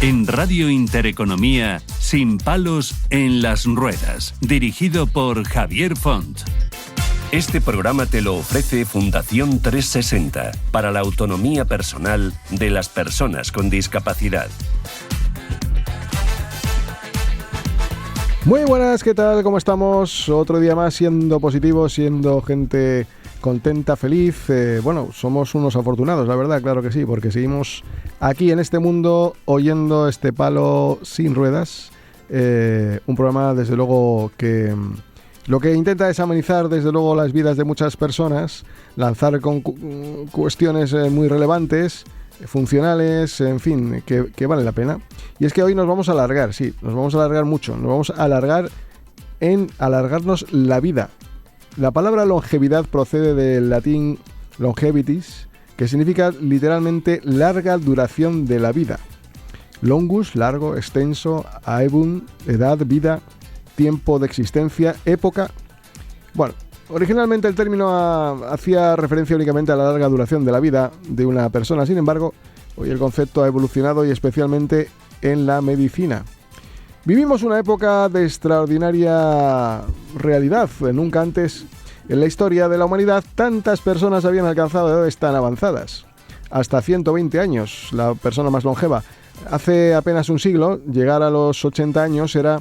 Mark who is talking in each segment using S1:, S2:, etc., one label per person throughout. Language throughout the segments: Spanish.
S1: En Radio Intereconomía, Sin palos en las ruedas, dirigido por Javier Font.
S2: Este programa te lo ofrece Fundación 360 para la autonomía personal de las personas con discapacidad.
S3: Muy buenas, ¿qué tal? ¿Cómo estamos? Otro día más siendo positivos, siendo gente contenta, feliz. Somos unos afortunados, la verdad, claro que sí, porque seguimos aquí en este mundo oyendo este palo sin ruedas. Un programa, desde luego, que lo que intenta es amenizar, desde luego, las vidas de muchas personas, lanzar con cuestiones muy relevantes, funcionales, en fin, que vale la pena. Y es que hoy nos vamos a alargar, sí, nos vamos a alargar mucho, nos vamos a alargar en alargarnos la vida. La palabra longevidad procede del latín longevitas, que significa literalmente larga duración de la vida. Longus, largo, extenso, aebum, edad, vida, tiempo de existencia, época. Bueno, originalmente el término hacía referencia únicamente a la larga duración de la vida de una persona. Sin embargo, hoy el concepto ha evolucionado, y especialmente en la medicina. Vivimos una época de extraordinaria realidad. Nunca antes en la historia de la humanidad tantas personas habían alcanzado edades tan avanzadas. Hasta 120 años, la persona más longeva. Hace apenas un siglo, llegar a los 80 años era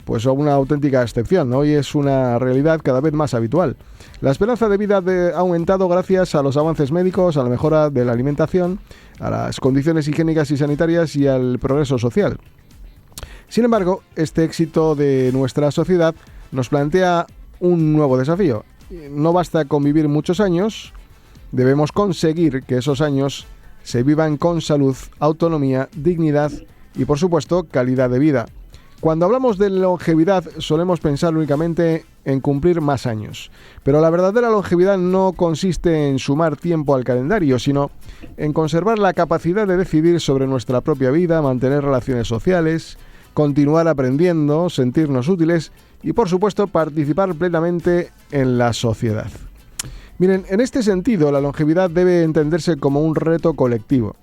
S3: pues una auténtica excepción. Hoy es una realidad cada vez más habitual. La esperanza de vida ha aumentado gracias a los avances médicos, a la mejora de la alimentación, a las condiciones higiénicas y sanitarias y al progreso social. Sin embargo, este éxito de nuestra sociedad nos plantea un nuevo desafío. No basta con vivir muchos años, debemos conseguir que esos años se vivan con salud, autonomía, dignidad y, por supuesto, calidad de vida. Cuando hablamos de longevidad solemos pensar únicamente en cumplir más años, pero la verdadera longevidad no consiste en sumar tiempo al calendario, sino en conservar la capacidad de decidir sobre nuestra propia vida, mantener relaciones sociales, continuar aprendiendo, sentirnos útiles y, por supuesto, participar plenamente en la sociedad. Miren, en este sentido, la longevidad debe entenderse como un reto colectivo.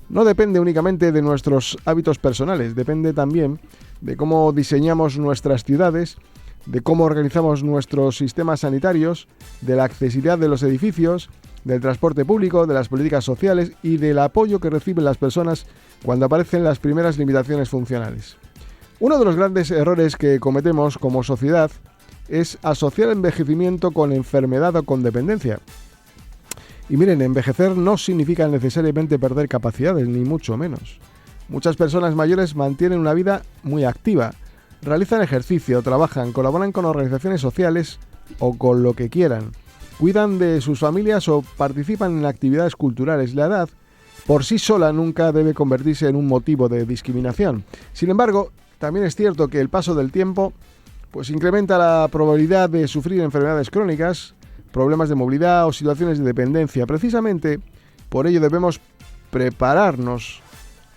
S3: No depende únicamente de nuestros hábitos personales, depende también de cómo diseñamos nuestras ciudades, de cómo organizamos nuestros sistemas sanitarios, de la accesibilidad de los edificios, del transporte público, de las políticas sociales y del apoyo que reciben las personas cuando aparecen las primeras limitaciones funcionales. Uno de los grandes errores que cometemos como sociedad es asociar envejecimiento con enfermedad o con dependencia. Y miren, envejecer no significa necesariamente perder capacidades, ni mucho menos. Muchas personas mayores mantienen una vida muy activa, realizan ejercicio, trabajan, colaboran con organizaciones sociales o con lo que quieran, cuidan de sus familias o participan en actividades culturales. La edad, por sí sola, nunca debe convertirse en un motivo de discriminación. Sin embargo, también es cierto que el paso del tiempo pues incrementa la probabilidad de sufrir enfermedades crónicas, problemas de movilidad o situaciones de dependencia. Precisamente por ello debemos prepararnos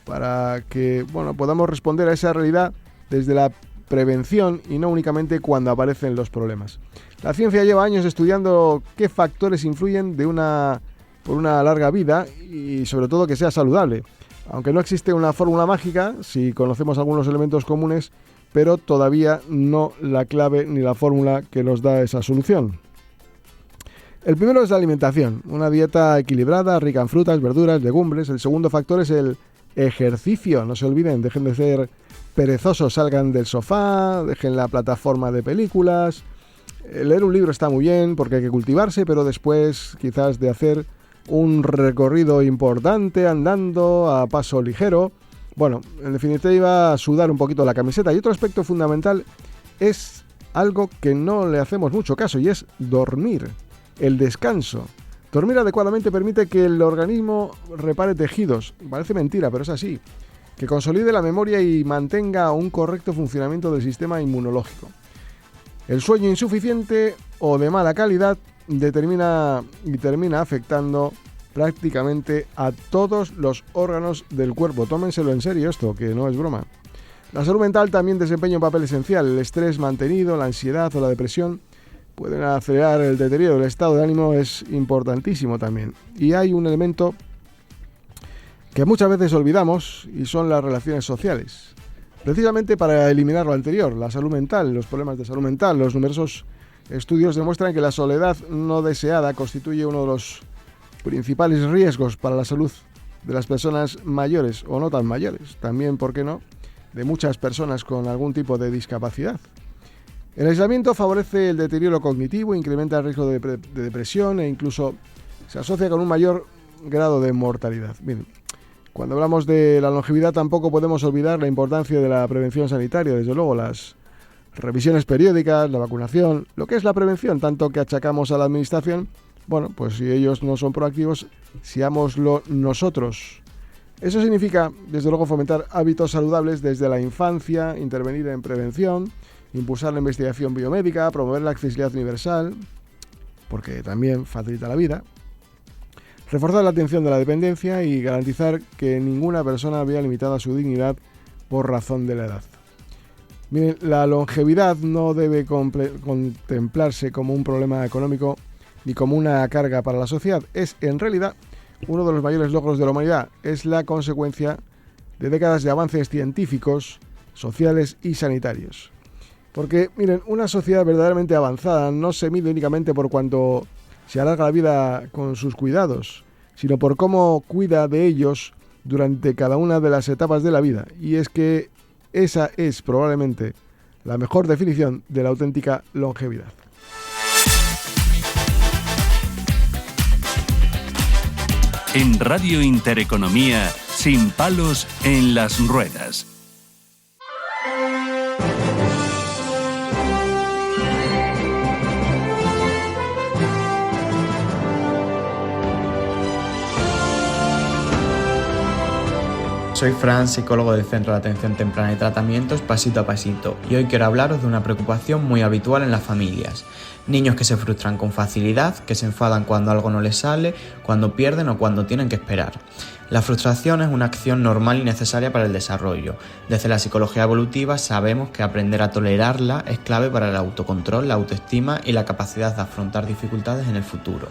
S3: para que podamos responder a esa realidad desde la prevención y no únicamente cuando aparecen los problemas. La ciencia lleva años estudiando qué factores influyen por una larga vida y sobre todo que sea saludable. Aunque no existe una fórmula mágica, sí conocemos algunos elementos comunes, pero todavía no la clave ni la fórmula que nos da esa solución. El primero es la alimentación, una dieta equilibrada, rica en frutas, verduras, legumbres. El segundo factor es el ejercicio. No se olviden, dejen de ser perezosos, salgan del sofá, dejen la plataforma de películas. Leer un libro está muy bien porque hay que cultivarse, pero después quizás de hacer un recorrido importante andando a paso ligero. Bueno, en definitiva, sudar un poquito la camiseta. Y otro aspecto fundamental es algo que no le hacemos mucho caso, y es dormir, el descanso. Dormir adecuadamente permite que el organismo repare tejidos. Parece mentira, pero es así. Que consolide la memoria y mantenga un correcto funcionamiento del sistema inmunológico. El sueño insuficiente o de mala calidad termina afectando prácticamente a todos los órganos del cuerpo. Tómenselo en serio esto, que no es broma. La salud mental también desempeña un papel esencial. El estrés mantenido, la ansiedad o la depresión pueden acelerar el deterioro. El estado de ánimo es importantísimo también. Y hay un elemento que muchas veces olvidamos, y son las relaciones sociales. Precisamente para eliminar lo anterior, la salud mental, los problemas de salud mental, los numerosos estudios demuestran que la soledad no deseada constituye uno de los principales riesgos para la salud de las personas mayores o no tan mayores, también, ¿por qué no?, de muchas personas con algún tipo de discapacidad. El aislamiento favorece el deterioro cognitivo, incrementa el riesgo de depresión e incluso se asocia con un mayor grado de mortalidad. Bien, cuando hablamos de la longevidad tampoco podemos olvidar la importancia de la prevención sanitaria, desde luego las revisiones periódicas, la vacunación, lo que es la prevención, tanto que achacamos a la administración. Bueno, pues si ellos no son proactivos, seámoslo nosotros. Eso significa, desde luego, fomentar hábitos saludables desde la infancia, intervenir en prevención, impulsar la investigación biomédica, promover la accesibilidad universal, porque también facilita la vida, reforzar la atención de la dependencia y garantizar que ninguna persona vea limitada su dignidad por razón de la edad. Miren, la longevidad no debe contemplarse como un problema económico ni como una carga para la sociedad. Es, en realidad, uno de los mayores logros de la humanidad. Es la consecuencia de décadas de avances científicos, sociales y sanitarios. Porque, miren, una sociedad verdaderamente avanzada no se mide únicamente por cuánto se alarga la vida con sus cuidados, sino por cómo cuida de ellos durante cada una de las etapas de la vida. Y es que esa es probablemente la mejor definición de la auténtica longevidad.
S1: En Radio Intereconomía, sin palos en las ruedas.
S4: Soy Fran, psicólogo del Centro de Atención Temprana y Tratamientos Pasito a Pasito, y hoy quiero hablaros de una preocupación muy habitual en las familias. Niños que se frustran con facilidad, que se enfadan cuando algo no les sale, cuando pierden o cuando tienen que esperar. La frustración es una acción normal y necesaria para el desarrollo. Desde la psicología evolutiva sabemos que aprender a tolerarla es clave para el autocontrol, la autoestima y la capacidad de afrontar dificultades en el futuro.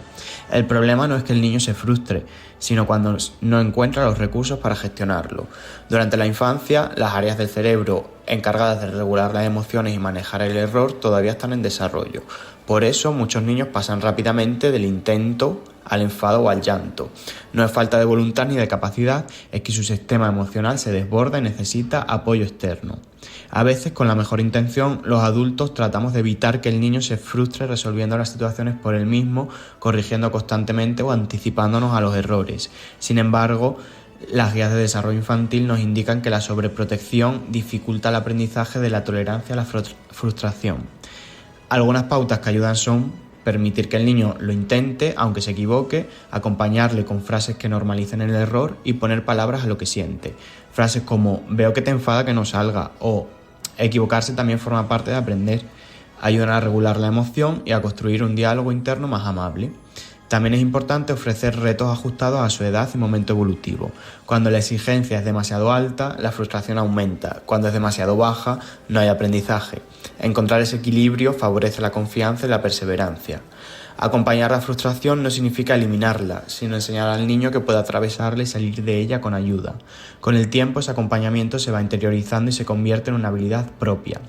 S4: El problema no es que el niño se frustre, sino cuando no encuentra los recursos para gestionarlo. Durante la infancia, las áreas del cerebro encargadas de regular las emociones y manejar el error todavía están en desarrollo. Por eso muchos niños pasan rápidamente del intento al enfado o al llanto. No es falta de voluntad ni de capacidad, es que su sistema emocional se desborda y necesita apoyo externo. A veces, con la mejor intención, los adultos tratamos de evitar que el niño se frustre resolviendo las situaciones por él mismo, corrigiendo constantemente o anticipándonos a los errores. Sin embargo, las guías de desarrollo infantil nos indican que la sobreprotección dificulta el aprendizaje de la tolerancia a la frustración. Algunas pautas que ayudan son permitir que el niño lo intente, aunque se equivoque, acompañarle con frases que normalicen el error y poner palabras a lo que siente. Frases como "veo que te enfada que no salga" o "equivocarse también forma parte de aprender", ayudan a regular la emoción y a construir un diálogo interno más amable. También es importante ofrecer retos ajustados a su edad y momento evolutivo. Cuando la exigencia es demasiado alta, la frustración aumenta. Cuando es demasiado baja, no hay aprendizaje. Encontrar ese equilibrio favorece la confianza y la perseverancia. Acompañar la frustración no significa eliminarla, sino enseñar al niño que puede atravesarla y salir de ella con ayuda. Con el tiempo, ese acompañamiento se va interiorizando y se convierte en una habilidad propia.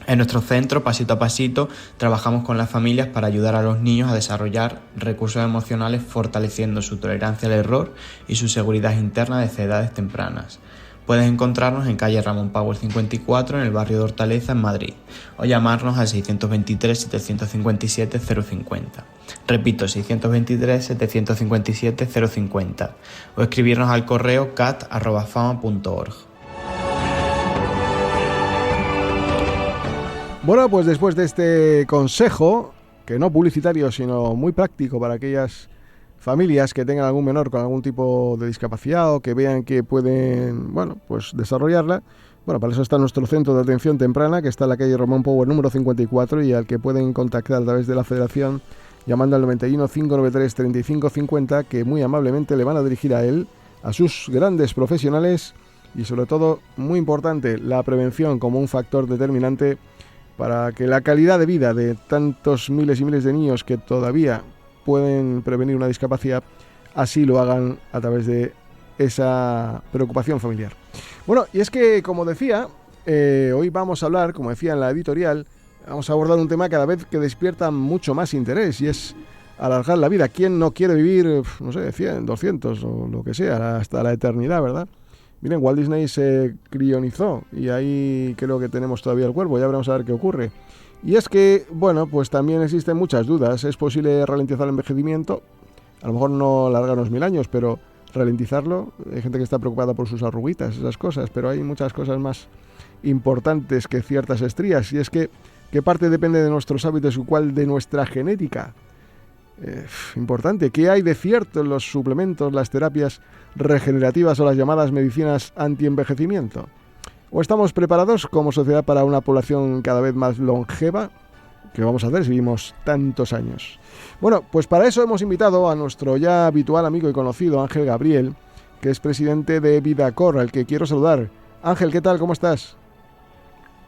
S4: En nuestro centro, Pasito a Pasito, trabajamos con las familias para ayudar a los niños a desarrollar recursos emocionales fortaleciendo su tolerancia al error y su seguridad interna desde edades tempranas. Puedes encontrarnos en calle Ramón Powell 54 en el barrio de Hortaleza, en Madrid, o llamarnos al 623-757-050. Repito, 623-757-050, o escribirnos al correo cat@fama.org.
S3: Bueno, pues después de este consejo, que no publicitario, sino muy práctico para aquellas familias que tengan algún menor con algún tipo de discapacidad o que vean que pueden, pues desarrollarla, para eso está nuestro centro de atención temprana, que está en la calle Ramón Powell número 54 y al que pueden contactar a través de la Federación llamando al 91 593 35 50, que muy amablemente le van a dirigir a él, a sus grandes profesionales y sobre todo, muy importante, la prevención como un factor determinante para que la calidad de vida de tantos miles y miles de niños que todavía pueden prevenir una discapacidad, así lo hagan a través de esa preocupación familiar. Bueno, y es que, como decía, hoy vamos a hablar, como decía en la editorial, vamos a abordar un tema cada vez que despierta mucho más interés, y es alargar la vida. ¿Quién no quiere vivir, no sé, 100, 200 o lo que sea, hasta la eternidad, verdad? Miren, Walt Disney se crionizó y ahí creo que tenemos todavía el cuerpo, ya veremos a ver qué ocurre. Y es que, bueno, pues también existen muchas dudas. ¿Es posible ralentizar el envejecimiento? A lo mejor no alargarnos 1000 años, pero ralentizarlo. Hay gente que está preocupada por sus arruguitas, esas cosas, pero hay muchas cosas más importantes que ciertas estrías. Y es que, ¿qué parte depende de nuestros hábitos y cuál de nuestra genética? Importante. ¿Qué hay de cierto en los suplementos, las terapias regenerativas o las llamadas medicinas anti-envejecimiento? ¿O estamos preparados como sociedad para una población cada vez más longeva? ¿Qué vamos a hacer si vivimos tantos años? Bueno, pues para eso hemos invitado a nuestro ya habitual amigo y conocido Ángel Gabriel, que es presidente de Vidacor, al que quiero saludar. Ángel, ¿qué tal? ¿Cómo estás?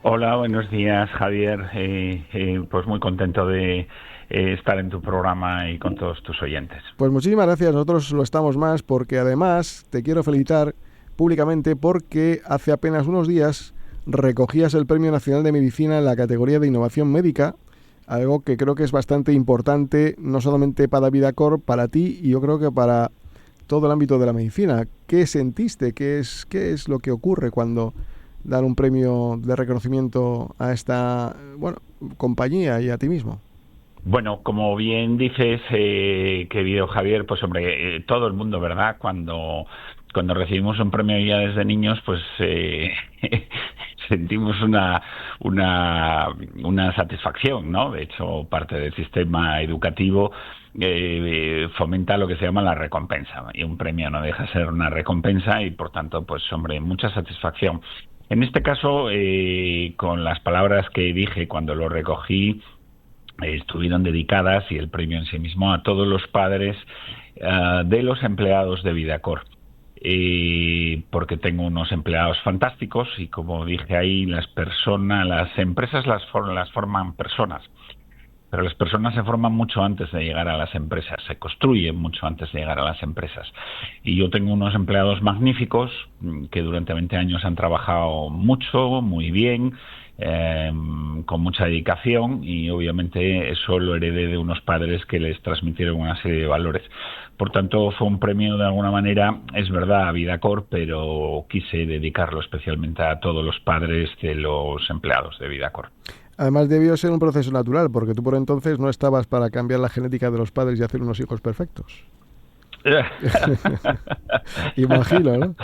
S5: Hola, buenos días, Javier. Pues muy contento de estar en tu programa y con todos tus oyentes.
S3: Pues muchísimas gracias, nosotros lo estamos más, porque además te quiero felicitar públicamente porque hace apenas unos días recogías el Premio Nacional de Medicina en la categoría de Innovación Médica, algo que creo que es bastante importante, no solamente para Vidacor, para ti y yo creo que para todo el ámbito de la medicina. ¿Qué sentiste? ¿Qué es lo que ocurre cuando dan un premio de reconocimiento a esta compañía y a ti mismo?
S5: Bueno, como bien dices, querido Javier, pues hombre, todo el mundo, ¿verdad? Cuando recibimos un premio ya desde niños, pues sentimos una satisfacción, ¿no? De hecho, parte del sistema educativo fomenta lo que se llama la recompensa, y un premio no deja de ser una recompensa y, por tanto, pues hombre, mucha satisfacción. En este caso, con las palabras que dije cuando lo recogí, estuvieron dedicadas, y el premio en sí mismo, a todos los padres de los empleados de Vidacor. Porque tengo unos empleados fantásticos y, como dije ahí, las empresas las forman personas. Pero las personas se forman mucho antes de llegar a las empresas, se construyen mucho antes de llegar a las empresas. Y yo tengo unos empleados magníficos que durante 20 años han trabajado mucho, muy bien, con mucha dedicación, y obviamente eso lo heredé de unos padres que les transmitieron una serie de valores. Por tanto, fue un premio de alguna manera, es verdad, a Vidacor, pero quise dedicarlo especialmente a todos los padres de los empleados de Vidacor.
S3: Además debió ser un proceso natural, porque tú por entonces no estabas para cambiar la genética de los padres y hacer unos hijos perfectos. Imagino, ¿no?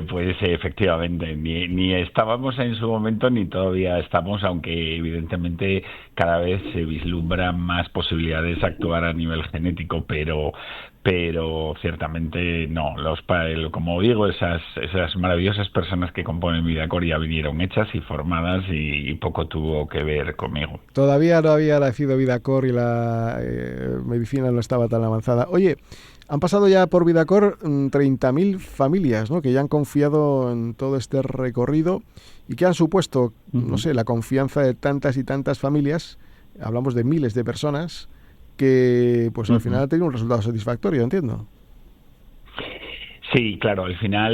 S5: Pues efectivamente, ni estábamos en su momento ni todavía estamos, aunque evidentemente cada vez se vislumbran más posibilidades de actuar a nivel genético, pero ciertamente no. Como digo, esas maravillosas personas que componen Vidacor ya vinieron hechas y formadas, y poco tuvo que ver conmigo.
S3: Todavía no había nacido Vidacor y la medicina no estaba tan avanzada. Oye, han pasado ya por Vidacor 30.000 familias, ¿no?, que ya han confiado en todo este recorrido y que han supuesto, no sé, la confianza de tantas y tantas familias. Hablamos de miles de personas que, pues al final ha tenido un resultado satisfactorio, entiendo.
S5: Sí, claro, al final,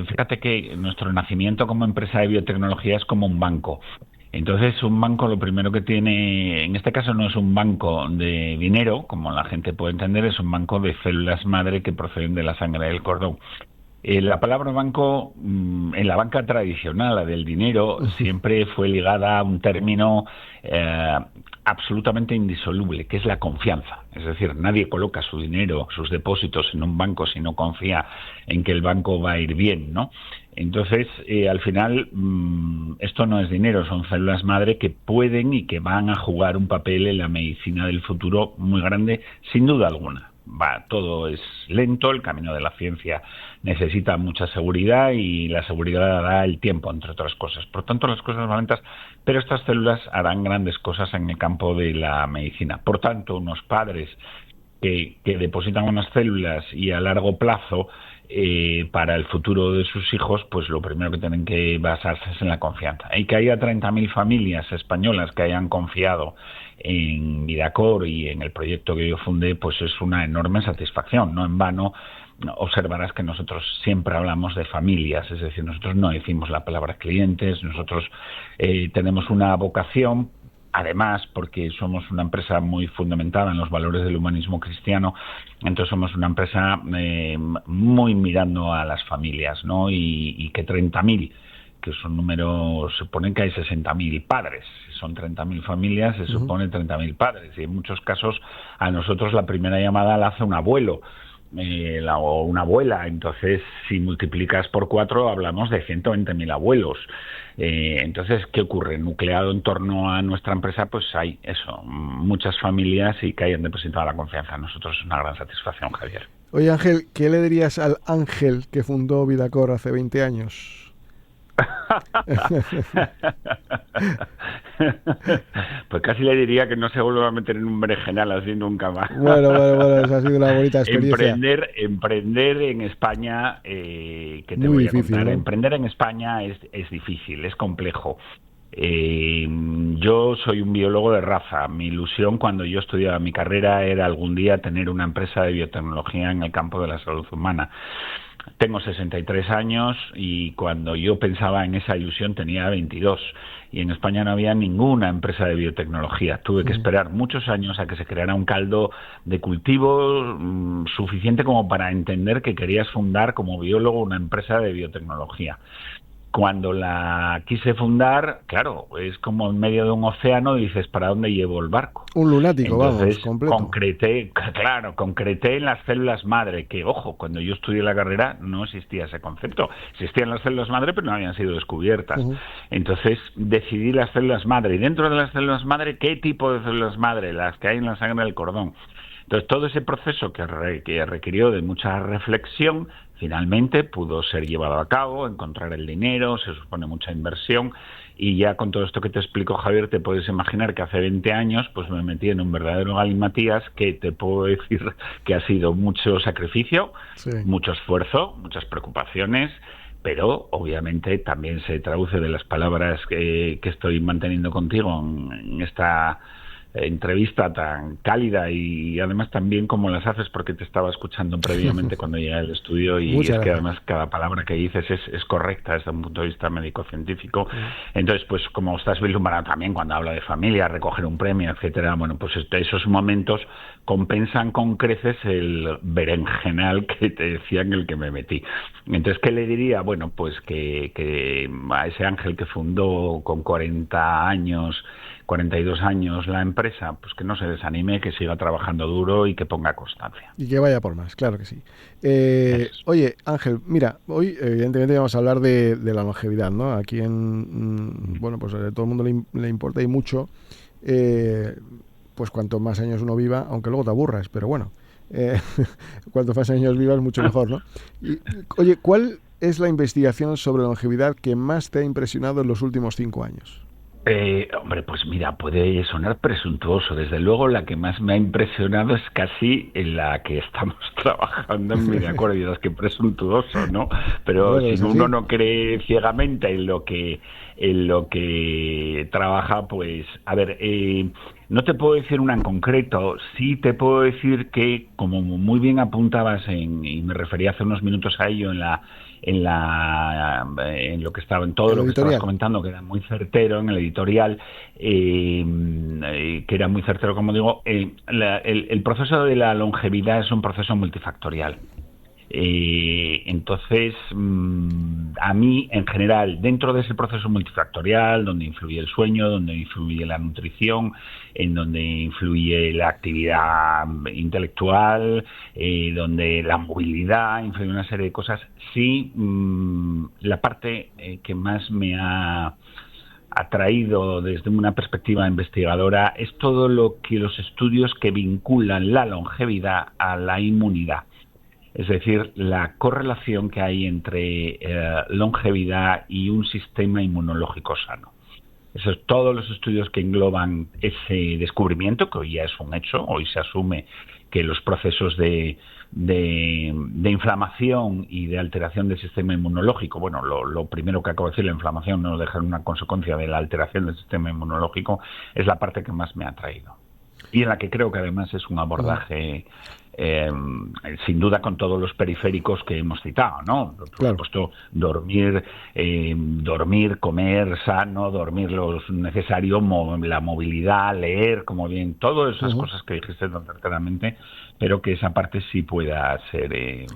S5: fíjate que nuestro nacimiento como empresa de biotecnología es como un banco. Entonces, un banco lo primero que tiene, en este caso no es un banco de dinero, como la gente puede entender, es un banco de células madre que proceden de la sangre del cordón. La palabra banco, en la banca tradicional, la del dinero, siempre fue ligada a un término absolutamente indisoluble, que es la confianza. Es decir, nadie coloca su dinero, sus depósitos en un banco si no confía en que el banco va a ir bien, ¿no? Entonces, al final, esto no es dinero, son células madre que pueden y que van a jugar un papel en la medicina del futuro muy grande, sin duda alguna. Todo es lento, el camino de la ciencia necesita mucha seguridad y la seguridad da el tiempo, entre otras cosas. Por tanto, las cosas van lentas, pero estas células harán grandes cosas en el campo de la medicina. Por tanto, unos padres que depositan unas células y a largo plazo para el futuro de sus hijos, pues lo primero que tienen que basarse es en la confianza. Y que haya 30.000 familias españolas que hayan confiado en Vidacor y en el proyecto que yo fundé, pues es una enorme satisfacción. No en vano observarás que nosotros siempre hablamos de familias, es decir, nosotros no decimos la palabra clientes, nosotros tenemos una vocación, además, porque somos una empresa muy fundamentada en los valores del humanismo cristiano, entonces somos una empresa muy mirando a las familias, ¿no? Y que 30.000, que es un número, se supone que hay 60.000 padres, si son 30.000 familias, se supone 30.000 padres, y en muchos casos a nosotros la primera llamada la hace un abuelo, o una abuela, entonces si multiplicas por 4 hablamos de 120.000 abuelos. Entonces, ¿qué ocurre? Nucleado en torno a nuestra empresa, pues hay eso, muchas familias y que hayan depositado la confianza en nosotros. Es una gran satisfacción, Javier.
S3: Oye, Ángel, ¿qué le dirías al Ángel que fundó Vidacor hace 20 años?
S5: Pues casi le diría que no se vuelva a meter en un berenjenal así nunca más.
S3: Bueno, esa ha sido una bonita experiencia.
S5: Emprender en España, que te
S3: muy
S5: voy
S3: difícil,
S5: a contar,
S3: ¿no?
S5: Emprender en España es difícil, es complejo. Yo soy un biólogo de raza. Mi ilusión cuando yo estudiaba mi carrera era algún día tener una empresa de biotecnología en el campo de la salud humana. Tengo 63 años y cuando yo pensaba en esa ilusión tenía 22 y en España no había ninguna empresa de biotecnología. Tuve que esperar muchos años a que se creara un caldo de cultivo suficiente como para entender que querías fundar como biólogo una empresa de biotecnología. Cuando la quise fundar, claro, es como en medio de un océano y dices, ¿para dónde llevo el barco?
S3: Un lunático,
S5: entonces,
S3: completo.
S5: Concreté en las células madre, que, ojo, cuando yo estudié la carrera no existía ese concepto. Existían las células madre, pero no habían sido descubiertas. Entonces, decidí las células madre. Y dentro de las células madre, ¿qué tipo de células madre? Las que hay en la sangre del cordón. Entonces, todo ese proceso que requirió de mucha reflexión, finalmente pudo ser llevado a cabo, encontrar el dinero, se supone mucha inversión, y ya con todo esto que te explico, Javier, te puedes imaginar que hace 20 años pues me metí en un verdadero galimatías que te puedo decir que ha sido mucho sacrificio, mucho esfuerzo, muchas preocupaciones, pero obviamente también se traduce de las palabras que estoy manteniendo contigo en esta entrevista tan cálida y además también como las haces, porque te estaba escuchando previamente cuando llegué al estudio y es que además cada palabra que dices es correcta desde un punto de vista médico-científico. Entonces, pues como estás vislumbrando también cuando habla de familia, recoger un premio, etcétera, bueno, pues esos momentos compensan con creces el berenjenal que te decía en el que me metí. Entonces, ¿qué le diría? Bueno, pues que a ese Ángel que fundó con 42 años la empresa, pues que no se desanime, que siga trabajando duro y que ponga constancia.
S3: Y que vaya por más, claro que sí. Oye, Ángel, mira, hoy evidentemente vamos a hablar de la longevidad, ¿no? Aquí bueno, pues a todo el mundo le importa y mucho, pues cuanto más años uno viva, aunque luego te aburras, pero bueno, cuanto más años vivas, mucho mejor, ¿no? Y, oye, ¿cuál es la investigación sobre longevidad que más te ha impresionado en los últimos 5 años?
S5: Hombre, pues mira, puede sonar presuntuoso. Desde luego la que más me ha impresionado es casi en la que estamos trabajando en Vidacor. Y dirás que presuntuoso, ¿no? Pero bueno, si uno no cree ciegamente en lo que trabaja, pues a ver, no te puedo decir una en concreto. Sí te puedo decir que, como muy bien apuntabas y me refería hace unos minutos a ello en lo que estaba en todo lo que estabas comentando, que era muy certero en el editorial, que era muy certero, como digo, el proceso de la longevidad es un proceso multifactorial. Entonces, a mí, en general, dentro de ese proceso multifactorial, donde influye el sueño, donde influye la nutrición, en donde influye la actividad intelectual, donde la movilidad, influye una serie de cosas, sí, la parte que más me ha atraído desde una perspectiva investigadora es todo lo que los estudios que vinculan la longevidad a la inmunidad. Es decir, la correlación que hay entre longevidad y un sistema inmunológico sano. Eso es todos los estudios que engloban ese descubrimiento, que hoy ya es un hecho, hoy se asume que los procesos de inflamación y de alteración del sistema inmunológico, bueno, lo primero que acabo de decir, la inflamación no deja una consecuencia de la alteración del sistema inmunológico, es la parte que más me ha atraído. Y en la que creo que además es un abordaje, sin duda, con todos los periféricos que hemos citado, ¿no? Por supuesto, dormir, comer sano, dormir lo necesario, la movilidad, leer, como bien, todas esas cosas que dijiste tan certeramente, pero que esa parte sí pueda ser,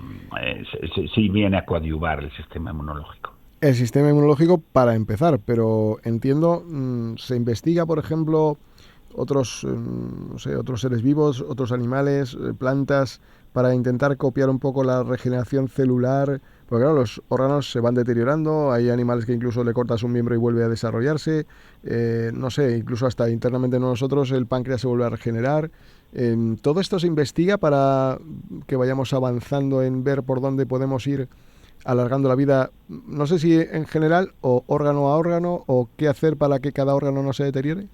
S5: sí viene a coadyuvar el sistema inmunológico.
S3: El sistema inmunológico para empezar, pero entiendo, se investiga, por ejemplo, otros seres vivos, otros animales, plantas, para intentar copiar un poco la regeneración celular, porque claro, los órganos se van deteriorando, hay animales que incluso le cortas un miembro y vuelve a desarrollarse, incluso hasta internamente nosotros el páncreas se vuelve a regenerar. Todo esto se investiga para que vayamos avanzando en ver por dónde podemos ir alargando la vida, no sé si en general o órgano a órgano, o qué hacer para que cada órgano no se deteriore.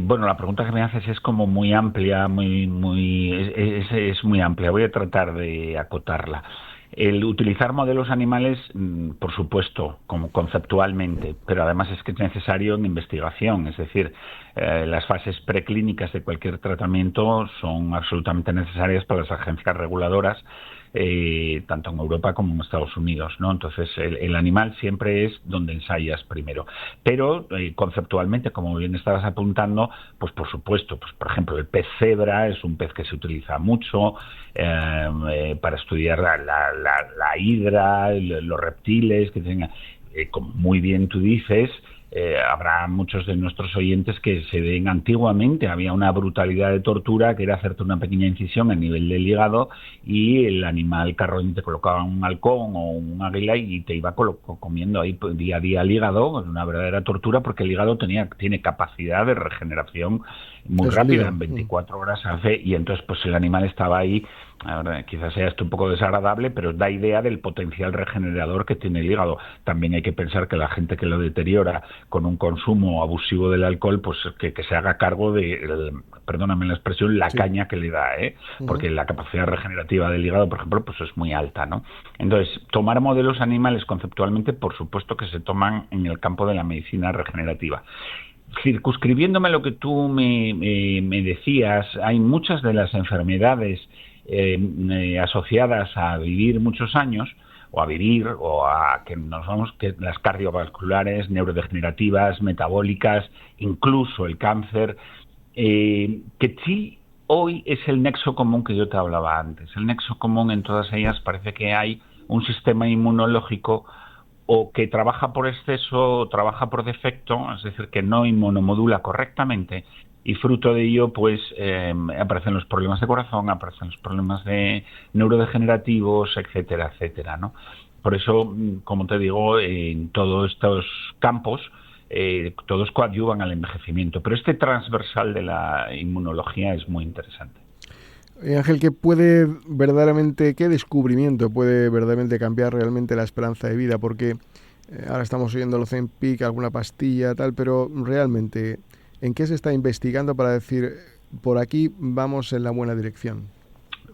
S5: Bueno, la pregunta que me haces es como muy amplia, es muy amplia. Voy a tratar de acotarla. El utilizar modelos animales, por supuesto, como conceptualmente, pero además es que es necesario en investigación. Es decir, las fases preclínicas de cualquier tratamiento son absolutamente necesarias para las agencias reguladoras, tanto en Europa como en Estados Unidos, ¿no? Entonces, el animal siempre es donde ensayas primero. Pero, conceptualmente, como bien estabas apuntando, pues por supuesto, pues por ejemplo, el pez cebra es un pez que se utiliza mucho para estudiar la hidra, los reptiles, que tengan, como muy bien tú dices. Habrá muchos de nuestros oyentes que se ven antiguamente, había una brutalidad de tortura que era hacerte una pequeña incisión a nivel del hígado y el animal carroñero te colocaba un halcón o un águila y te iba comiendo ahí día a día el hígado, una verdadera tortura, porque el hígado tiene capacidad de regeneración muy rápida, en 24 horas hace, y entonces pues el animal estaba ahí. Ahora, quizás sea esto un poco desagradable, pero da idea del potencial regenerador que tiene el hígado. También hay que pensar que la gente que lo deteriora con un consumo abusivo del alcohol, pues que se haga cargo de, perdóname la expresión, la caña que le da, porque la capacidad regenerativa del hígado, por ejemplo, pues es muy alta, ¿no? Entonces, tomar modelos animales conceptualmente, por supuesto que se toman en el campo de la medicina regenerativa. Circunscribiéndome a lo que tú me decías, hay muchas de las enfermedades asociadas a vivir muchos años, o a que nos vamos, que las cardiovasculares, neurodegenerativas, metabólicas, incluso el cáncer, que sí hoy es el nexo común que yo te hablaba antes. El nexo común en todas ellas parece que hay un sistema inmunológico o que trabaja por exceso o trabaja por defecto, es decir, que no inmunomodula correctamente, y fruto de ello pues aparecen los problemas de corazón, aparecen los problemas de neurodegenerativos, etcétera, etcétera, ¿no? Por eso, como te digo, en todos estos campos todos coadyuvan al envejecimiento, pero este transversal de la inmunología es muy interesante.
S3: Ángel, qué descubrimiento puede verdaderamente cambiar realmente la esperanza de vida? Porque ahora estamos oyendo el Ozempic, alguna pastilla, tal, pero realmente, ¿en qué se está investigando para decir, por aquí vamos en la buena dirección?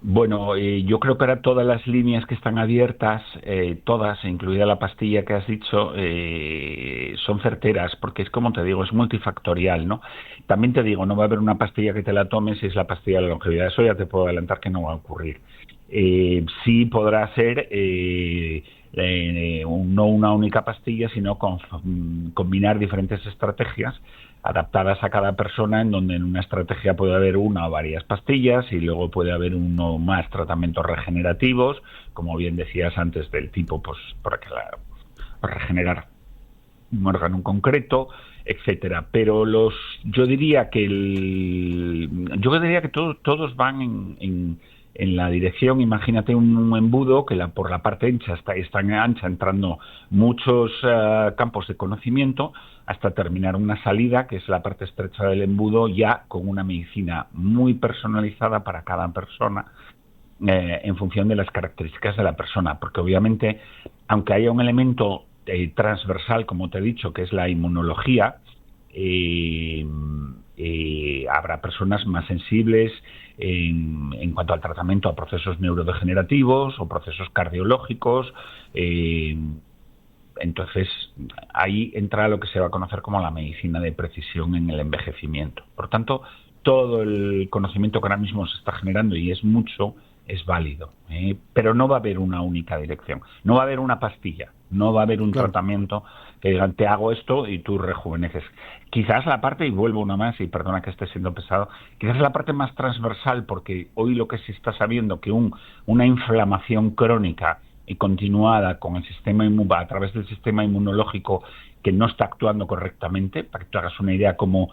S5: Bueno, yo creo que ahora todas las líneas que están abiertas, todas, incluida la pastilla que has dicho, son certeras, porque es como te digo, es multifactorial, ¿no? También te digo, no va a haber una pastilla que te la tomes si es la pastilla de la longevidad. Eso ya te puedo adelantar que no va a ocurrir. Sí podrá ser no una única pastilla, sino combinar diferentes estrategias adaptadas a cada persona, en donde en una estrategia puede haber una o varias pastillas y luego puede haber uno o más tratamientos regenerativos, como bien decías antes, del tipo pues para regenerar un órgano en concreto, etcétera. Pero yo diría que todos van en la dirección. Imagínate un embudo que por la parte ancha está ancha, entrando muchos campos de conocimiento, hasta terminar una salida, que es la parte estrecha del embudo, ya con una medicina muy personalizada para cada persona, en función de las características de la persona. Porque obviamente, aunque haya un elemento transversal, como te he dicho, que es la inmunología, Habrá personas más sensibles en cuanto al tratamiento a procesos neurodegenerativos o procesos cardiológicos. Entonces, ahí entra lo que se va a conocer como la medicina de precisión en el envejecimiento. Por tanto, todo el conocimiento que ahora mismo se está generando, y es mucho, es válido, pero no va a haber una única dirección, no va a haber una pastilla, no va a haber un tratamiento que digan te hago esto y tú rejuveneces. Quizás la parte, y vuelvo una más, y perdona que esté siendo pesado, quizás la parte más transversal, porque hoy lo que se está sabiendo que una inflamación crónica y continuada con el sistema a través del sistema inmunológico que no está actuando correctamente, para que tú hagas una idea, como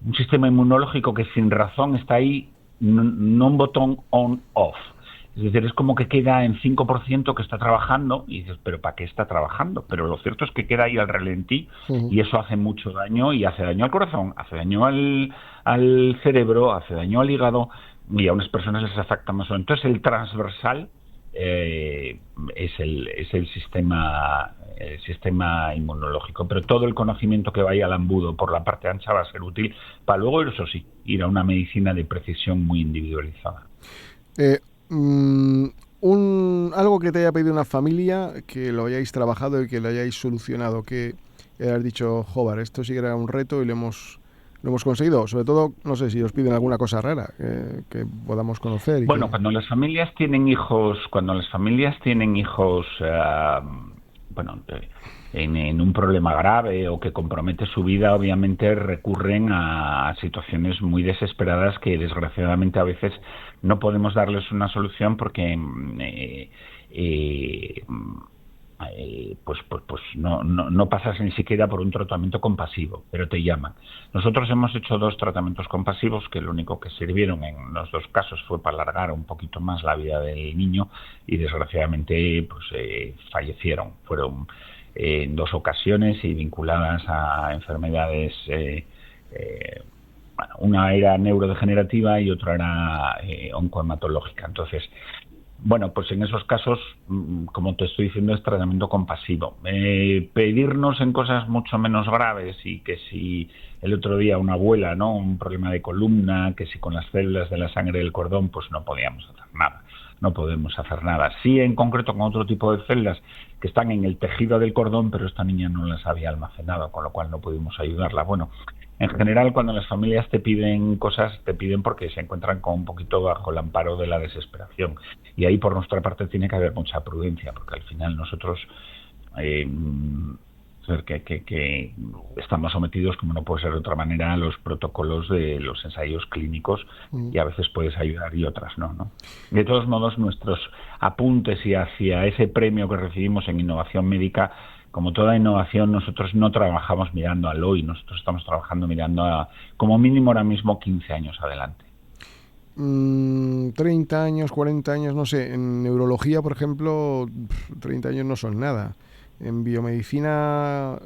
S5: un sistema inmunológico que sin razón está ahí, no un botón on-off. Es decir, es como que queda en 5% que está trabajando y dices, ¿pero para qué está trabajando? Pero lo cierto es que queda ahí al ralentí y eso hace mucho daño, y hace daño al corazón, hace daño al cerebro, hace daño al hígado, y a unas personas les afecta más. Entonces el transversal es el sistema inmunológico, pero todo el conocimiento que vaya al embudo por la parte ancha va a ser útil para luego, eso sí, ir a una medicina de precisión muy individualizada.
S3: Algo que te haya pedido una familia, que lo hayáis trabajado y que lo hayáis solucionado, que hayas dicho, joder, esto sí que era un reto y lo hemos conseguido. Sobre todo, no sé si os piden alguna cosa rara que podamos conocer.
S5: Bueno, cuando las familias tienen hijos, en un problema grave o que compromete su vida, obviamente recurren a situaciones muy desesperadas que desgraciadamente a veces no podemos darles una solución porque no pasas ni siquiera por un tratamiento compasivo, pero te llaman. Nosotros hemos hecho 2 tratamientos compasivos que lo único que sirvieron en los 2 casos fue para alargar un poquito más la vida del niño, y desgraciadamente fallecieron. Fueron en 2 ocasiones y vinculadas a enfermedades, una era neurodegenerativa y otra era oncohematológica. Entonces, bueno, pues en esos casos, como te estoy diciendo, es tratamiento compasivo. Pedirnos en cosas mucho menos graves, y que si el otro día una abuela, ¿no?, un problema de columna, que si con las células de la sangre del cordón, pues no podíamos hacer nada. No podemos hacer nada. Sí, en concreto con otro tipo de células que están en el tejido del cordón, pero esta niña no las había almacenado, con lo cual no pudimos ayudarla. Bueno, en general, cuando las familias te piden cosas, te piden porque se encuentran con un poquito bajo el amparo de la desesperación. Y ahí, por nuestra parte, tiene que haber mucha prudencia, porque al final nosotros que estamos sometidos, como no puede ser de otra manera, a los protocolos de los ensayos clínicos, y a veces puedes ayudar y otras no. De todos modos, nuestros apuntes y hacia ese premio que recibimos en innovación médica, como toda innovación, nosotros no trabajamos mirando al hoy, nosotros estamos trabajando mirando a, como mínimo ahora mismo, 15 años adelante.
S3: 30 años, 40 años, no sé. En neurología, por ejemplo, 30 años no son nada. ¿En biomedicina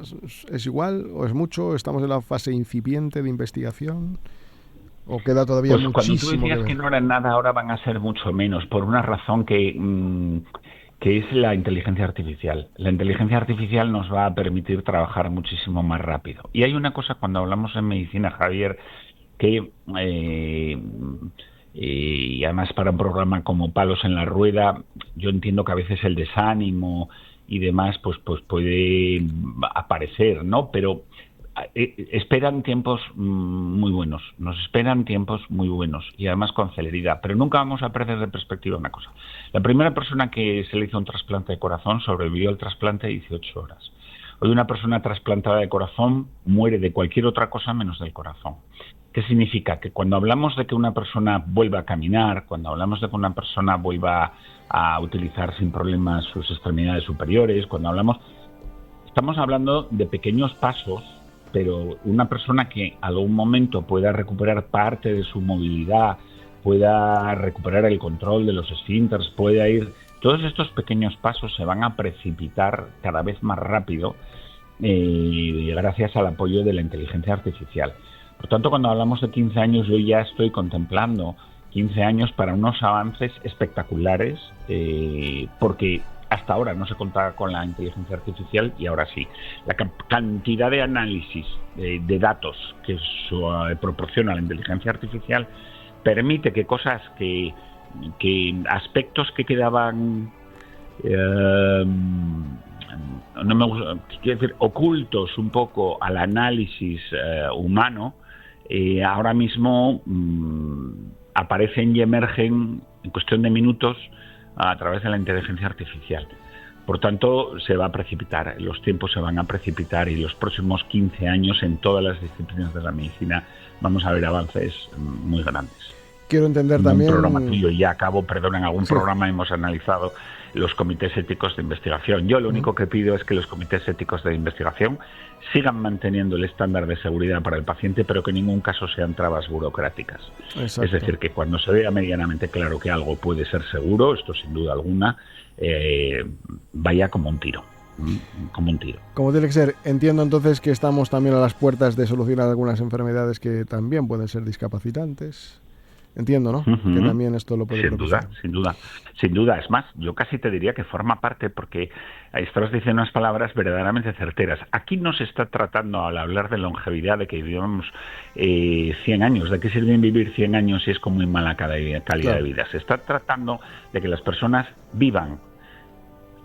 S3: es igual o es mucho? ¿Estamos en la fase incipiente de investigación? ¿O queda todavía
S5: muchísimo? Cuando tú decías que no eran nada, ahora van a ser mucho menos, por una razón que es la inteligencia artificial. La inteligencia artificial nos va a permitir trabajar muchísimo más rápido. Y hay una cosa cuando hablamos en medicina, Javier, que y además para un programa como Palos en la Rueda, yo entiendo que a veces el desánimo y demás pues puede aparecer, ¿no? Pero esperan tiempos muy buenos, nos esperan tiempos muy buenos, y además con celeridad, pero nunca vamos a perder de perspectiva una cosa. La primera persona que se le hizo un trasplante de corazón sobrevivió al trasplante 18 horas. Hoy una persona trasplantada de corazón muere de cualquier otra cosa menos del corazón. ¿Qué significa? Que cuando hablamos de que una persona vuelva a caminar, cuando hablamos de que una persona vuelva a utilizar sin problemas sus extremidades superiores, estamos hablando de pequeños pasos, pero una persona que a algún momento pueda recuperar parte de su movilidad, pueda recuperar el control de los esfínteres, pueda ir... Todos estos pequeños pasos se van a precipitar cada vez más rápido gracias al apoyo de la inteligencia artificial. Por tanto, cuando hablamos de 15 años, yo ya estoy contemplando 15 años para unos avances espectaculares, porque Hasta ahora no se contaba con la inteligencia artificial y ahora sí. La cantidad de análisis de datos que proporciona la inteligencia artificial permite que cosas que aspectos que quedaban no me gusta, quiero decir, ocultos un poco al análisis humano, ahora mismo aparecen y emergen en cuestión de minutos a través de la inteligencia artificial. Por tanto, se va a precipitar, los tiempos se van a precipitar, y los próximos 15 años en todas las disciplinas de la medicina vamos a ver avances muy grandes.
S3: Quiero entender también...
S5: Un programa tuyo, y ya acabo, en algún programa hemos analizado los comités éticos de investigación. Yo lo único que pido es que los comités éticos de investigación sigan manteniendo el estándar de seguridad para el paciente, pero que en ningún caso sean trabas burocráticas.
S3: Exacto.
S5: Es decir, que cuando se vea medianamente claro que algo puede ser seguro, esto sin duda alguna, vaya como un tiro. Como un tiro.
S3: Como tiene que ser. Entiendo entonces que estamos también a las puertas de solucionar algunas enfermedades que también pueden ser discapacitantes. Entiendo, ¿no? Que también esto lo puede propiciar.
S5: Sin duda. Es más, yo casi te diría que forma parte, porque estabas diciendo unas palabras verdaderamente certeras. Aquí no se está tratando, al hablar de longevidad, de que vivamos 100 años. ¿De qué sirve vivir 100 años si es con muy mala calidad de vida? Se está tratando de que las personas vivan,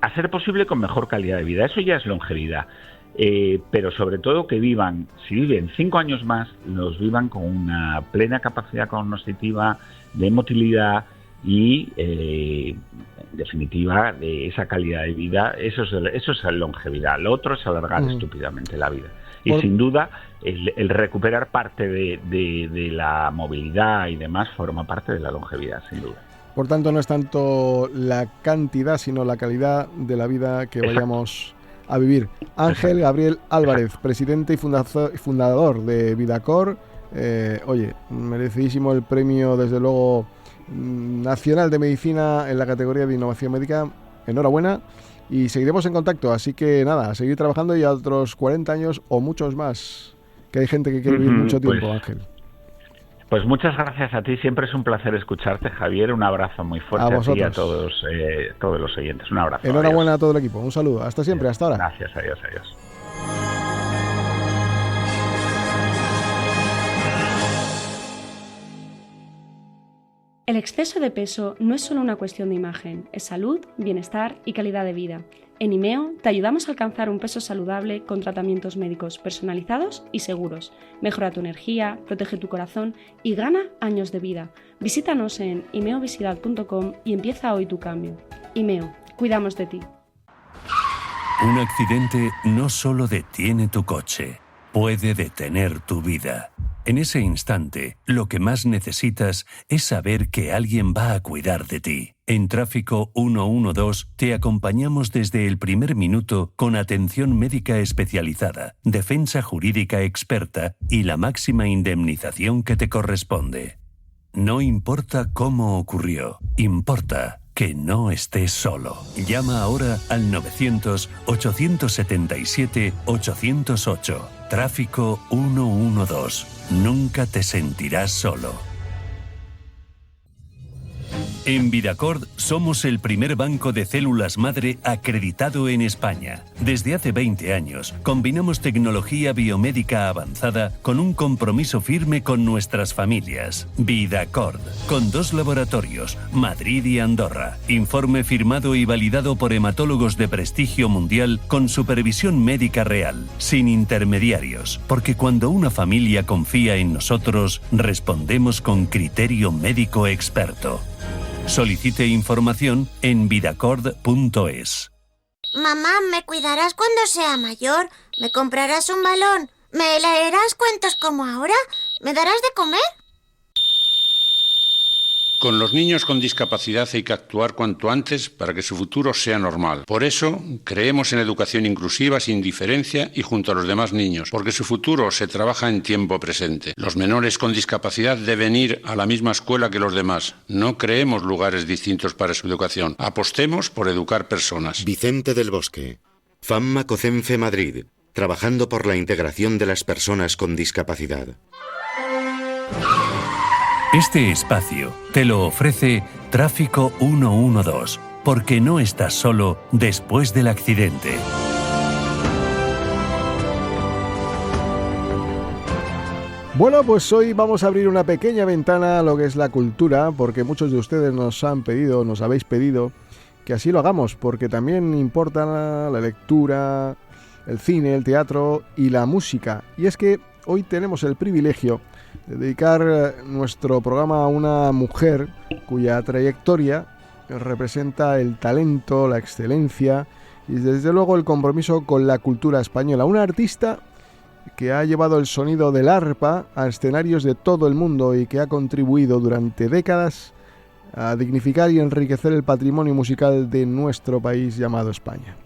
S5: a ser posible, con mejor calidad de vida. Eso ya es longevidad. Pero sobre todo que vivan, si viven 5 años más, los vivan con una plena capacidad cognitiva, de motilidad y, en definitiva, de esa calidad de vida. Eso es la longevidad. Lo otro es alargar estúpidamente la vida. Y sin duda, el recuperar parte de la movilidad y demás forma parte de la longevidad, sin duda.
S3: Por tanto, no es tanto la cantidad, sino la calidad de la vida que vayamos a vivir. Ángel Gabriel Álvarez, presidente y fundador de Vidacor. Oye, merecidísimo el premio, desde luego, nacional de medicina en la categoría de innovación médica. Enhorabuena, y seguiremos en contacto. Así que nada, a seguir trabajando, y a otros 40 años o muchos más, que hay gente que quiere vivir mucho tiempo, Ángel.
S5: Pues muchas gracias a ti, siempre es un placer escucharte, Javier. Un abrazo muy fuerte a ti y a todos los oyentes. Un abrazo.
S3: Enhorabuena,
S5: adiós.
S3: A todo el equipo. Un saludo. Hasta siempre, hasta ahora.
S5: Gracias, adiós.
S6: El exceso de peso no es solo una cuestión de imagen, es salud, bienestar y calidad de vida. En IMEO te ayudamos a alcanzar un peso saludable con tratamientos médicos personalizados y seguros. Mejora tu energía, protege tu corazón y gana años de vida. Visítanos en imeovisidad.com y empieza hoy tu cambio. IMEO, cuidamos de ti.
S1: Un accidente no solo detiene tu coche, puede detener tu vida. En ese instante, lo que más necesitas es saber que alguien va a cuidar de ti. En Tráfico 112 te acompañamos desde el primer minuto con atención médica especializada, defensa jurídica experta y la máxima indemnización que te corresponde. No importa cómo ocurrió, importa que no estés solo. Llama ahora al 900-877-808. Tráfico 112. Nunca te sentirás solo. En Vidacor somos el primer banco de células madre acreditado en España. Desde hace 20 años combinamos tecnología biomédica avanzada con un compromiso firme con nuestras familias. Vidacor, con 2 laboratorios, Madrid y Andorra. Informe firmado y validado por hematólogos de prestigio mundial con supervisión médica real, sin intermediarios. Porque cuando una familia confía en nosotros, respondemos con criterio médico experto. Solicite información en vidacord.es.
S7: Mamá, ¿me cuidarás cuando sea mayor? ¿Me comprarás un balón? ¿Me leerás cuentos como ahora? ¿Me darás de comer?
S8: Con los niños con discapacidad hay que actuar cuanto antes para que su futuro sea normal. Por eso, creemos en educación inclusiva sin diferencia y junto a los demás niños, porque su futuro se trabaja en tiempo presente. Los menores con discapacidad deben ir a la misma escuela que los demás. No creemos lugares distintos para su educación. Apostemos por educar personas.
S9: Vicente del Bosque, FAMMA COCENFE Madrid, trabajando por la integración de las personas con discapacidad.
S1: Este espacio te lo ofrece Tráfico 112, porque no estás solo después del accidente.
S3: Bueno, pues hoy vamos a abrir una pequeña ventana a lo que es la cultura, porque muchos de ustedes nos habéis pedido que así lo hagamos, porque también importa la lectura, el cine, el teatro y la música. Y es que hoy tenemos el privilegio de dedicar nuestro programa a una mujer cuya trayectoria representa el talento, la excelencia y desde luego el compromiso con la cultura española. Una artista que ha llevado el sonido del arpa a escenarios de todo el mundo y que ha contribuido durante décadas a dignificar y enriquecer el patrimonio musical de nuestro país llamado España.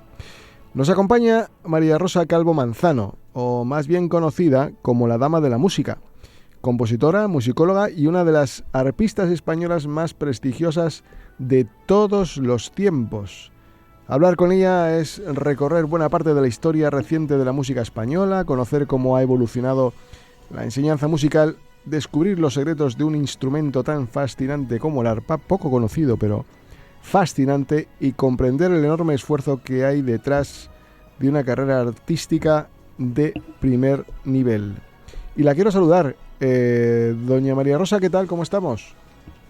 S3: Nos acompaña María Rosa Calvo Manzano, o más bien conocida como la Dama de la Música, compositora, musicóloga y una de las arpistas españolas más prestigiosas de todos los tiempos. Hablar con ella es recorrer buena parte de la historia reciente de la música española, conocer cómo ha evolucionado la enseñanza musical, descubrir los secretos de un instrumento tan fascinante como el arpa, poco conocido pero fascinante, y comprender el enorme esfuerzo que hay detrás de una carrera artística de primer nivel. Y la quiero saludar. Doña María Rosa, ¿qué tal? ¿Cómo estamos?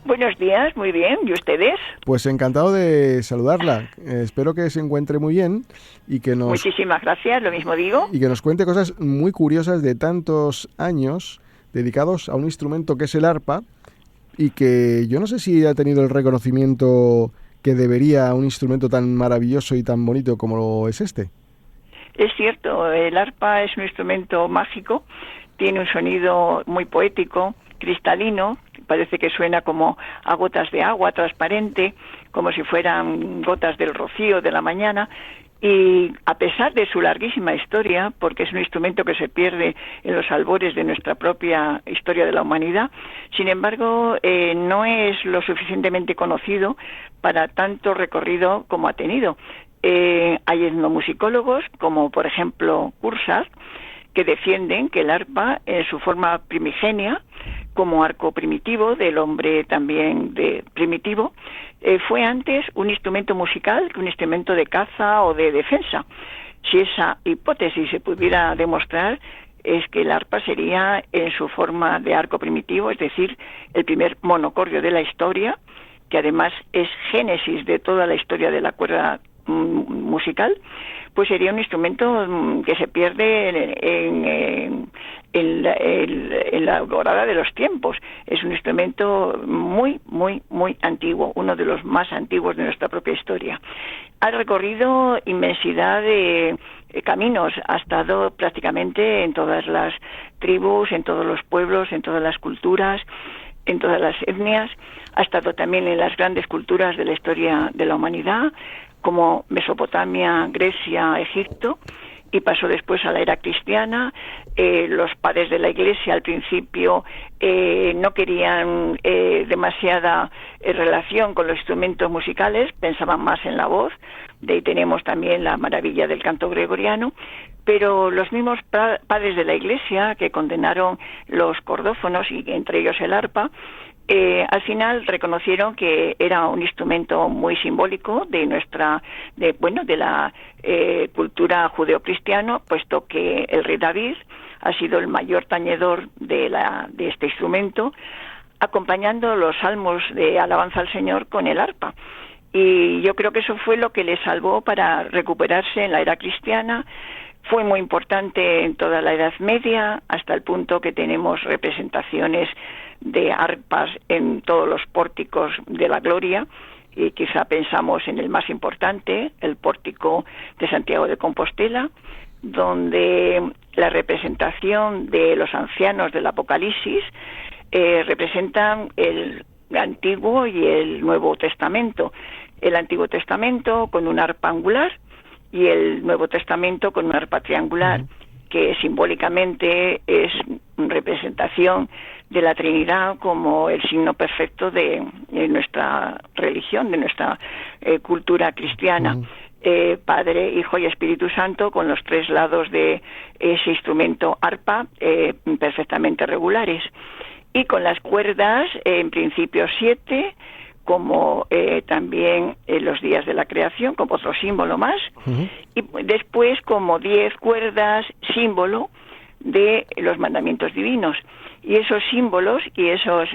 S10: Buenos días, muy bien. ¿Y ustedes?
S3: Pues encantado de saludarla. Espero que se encuentre muy bien y que nos...
S10: Muchísimas gracias, lo mismo digo.
S3: Y que nos cuente cosas muy curiosas de tantos años dedicados a un instrumento que es el arpa y que yo no sé si ha tenido el reconocimiento que debería un instrumento tan maravilloso y tan bonito como es este.
S10: Es cierto, el arpa es un instrumento mágico, tiene un sonido muy poético, cristalino, parece que suena como a gotas de agua transparente, como si fueran gotas del rocío de la mañana, y a pesar de su larguísima historia, porque es un instrumento que se pierde en los albores de nuestra propia historia de la humanidad, sin embargo, no es lo suficientemente conocido para tanto recorrido como ha tenido. Hay etnomusicólogos, como por ejemplo Cursas, que defienden que el arpa, en su forma primigenia, como arco primitivo del hombre también primitivo, fue antes un instrumento musical que un instrumento de caza o de defensa. Si esa hipótesis se pudiera demostrar, es que el arpa sería en su forma de arco primitivo, es decir, el primer monocordio de la historia, que además es génesis de toda la historia de la cuerda musical, pues sería un instrumento que se pierde en la alborada de los tiempos. Es un instrumento muy, muy, muy antiguo, uno de los más antiguos de nuestra propia historia. Ha recorrido inmensidad de caminos, ha estado prácticamente en todas las tribus, en todos los pueblos, en todas las culturas, en todas las etnias, ha estado también en las grandes culturas de la historia de la humanidad, como Mesopotamia, Grecia, Egipto, y pasó después a la era cristiana. Los padres de la Iglesia al principio no querían demasiada relación con los instrumentos musicales, pensaban más en la voz, de ahí tenemos también la maravilla del canto gregoriano, pero los mismos padres de la Iglesia que condenaron los cordófonos y entre ellos el arpa, al final reconocieron que era un instrumento muy simbólico de la cultura judeocristiana, puesto que el rey David ha sido el mayor tañedor de este instrumento, acompañando los salmos de alabanza al Señor con el arpa. Y yo creo que eso fue lo que le salvó para recuperarse en la era cristiana. Fue muy importante en toda la Edad Media, hasta el punto que tenemos representaciones de arpas en todos los pórticos de la gloria, y quizá pensamos en el más importante, el pórtico de Santiago de Compostela, donde la representación de los ancianos del Apocalipsis representan el Antiguo y el Nuevo Testamento. El Antiguo Testamento con un arpa angular y el Nuevo Testamento con un arpa triangular, que simbólicamente es representación de la Trinidad como el signo perfecto de nuestra religión, de nuestra cultura cristiana. Padre, Hijo y Espíritu Santo, con los tres lados de ese instrumento arpa perfectamente regulares. Y con las cuerdas, en principio 7, como también los días de la creación, como otro símbolo más, y después como 10 cuerdas, símbolo de los mandamientos divinos. Y esos símbolos y esas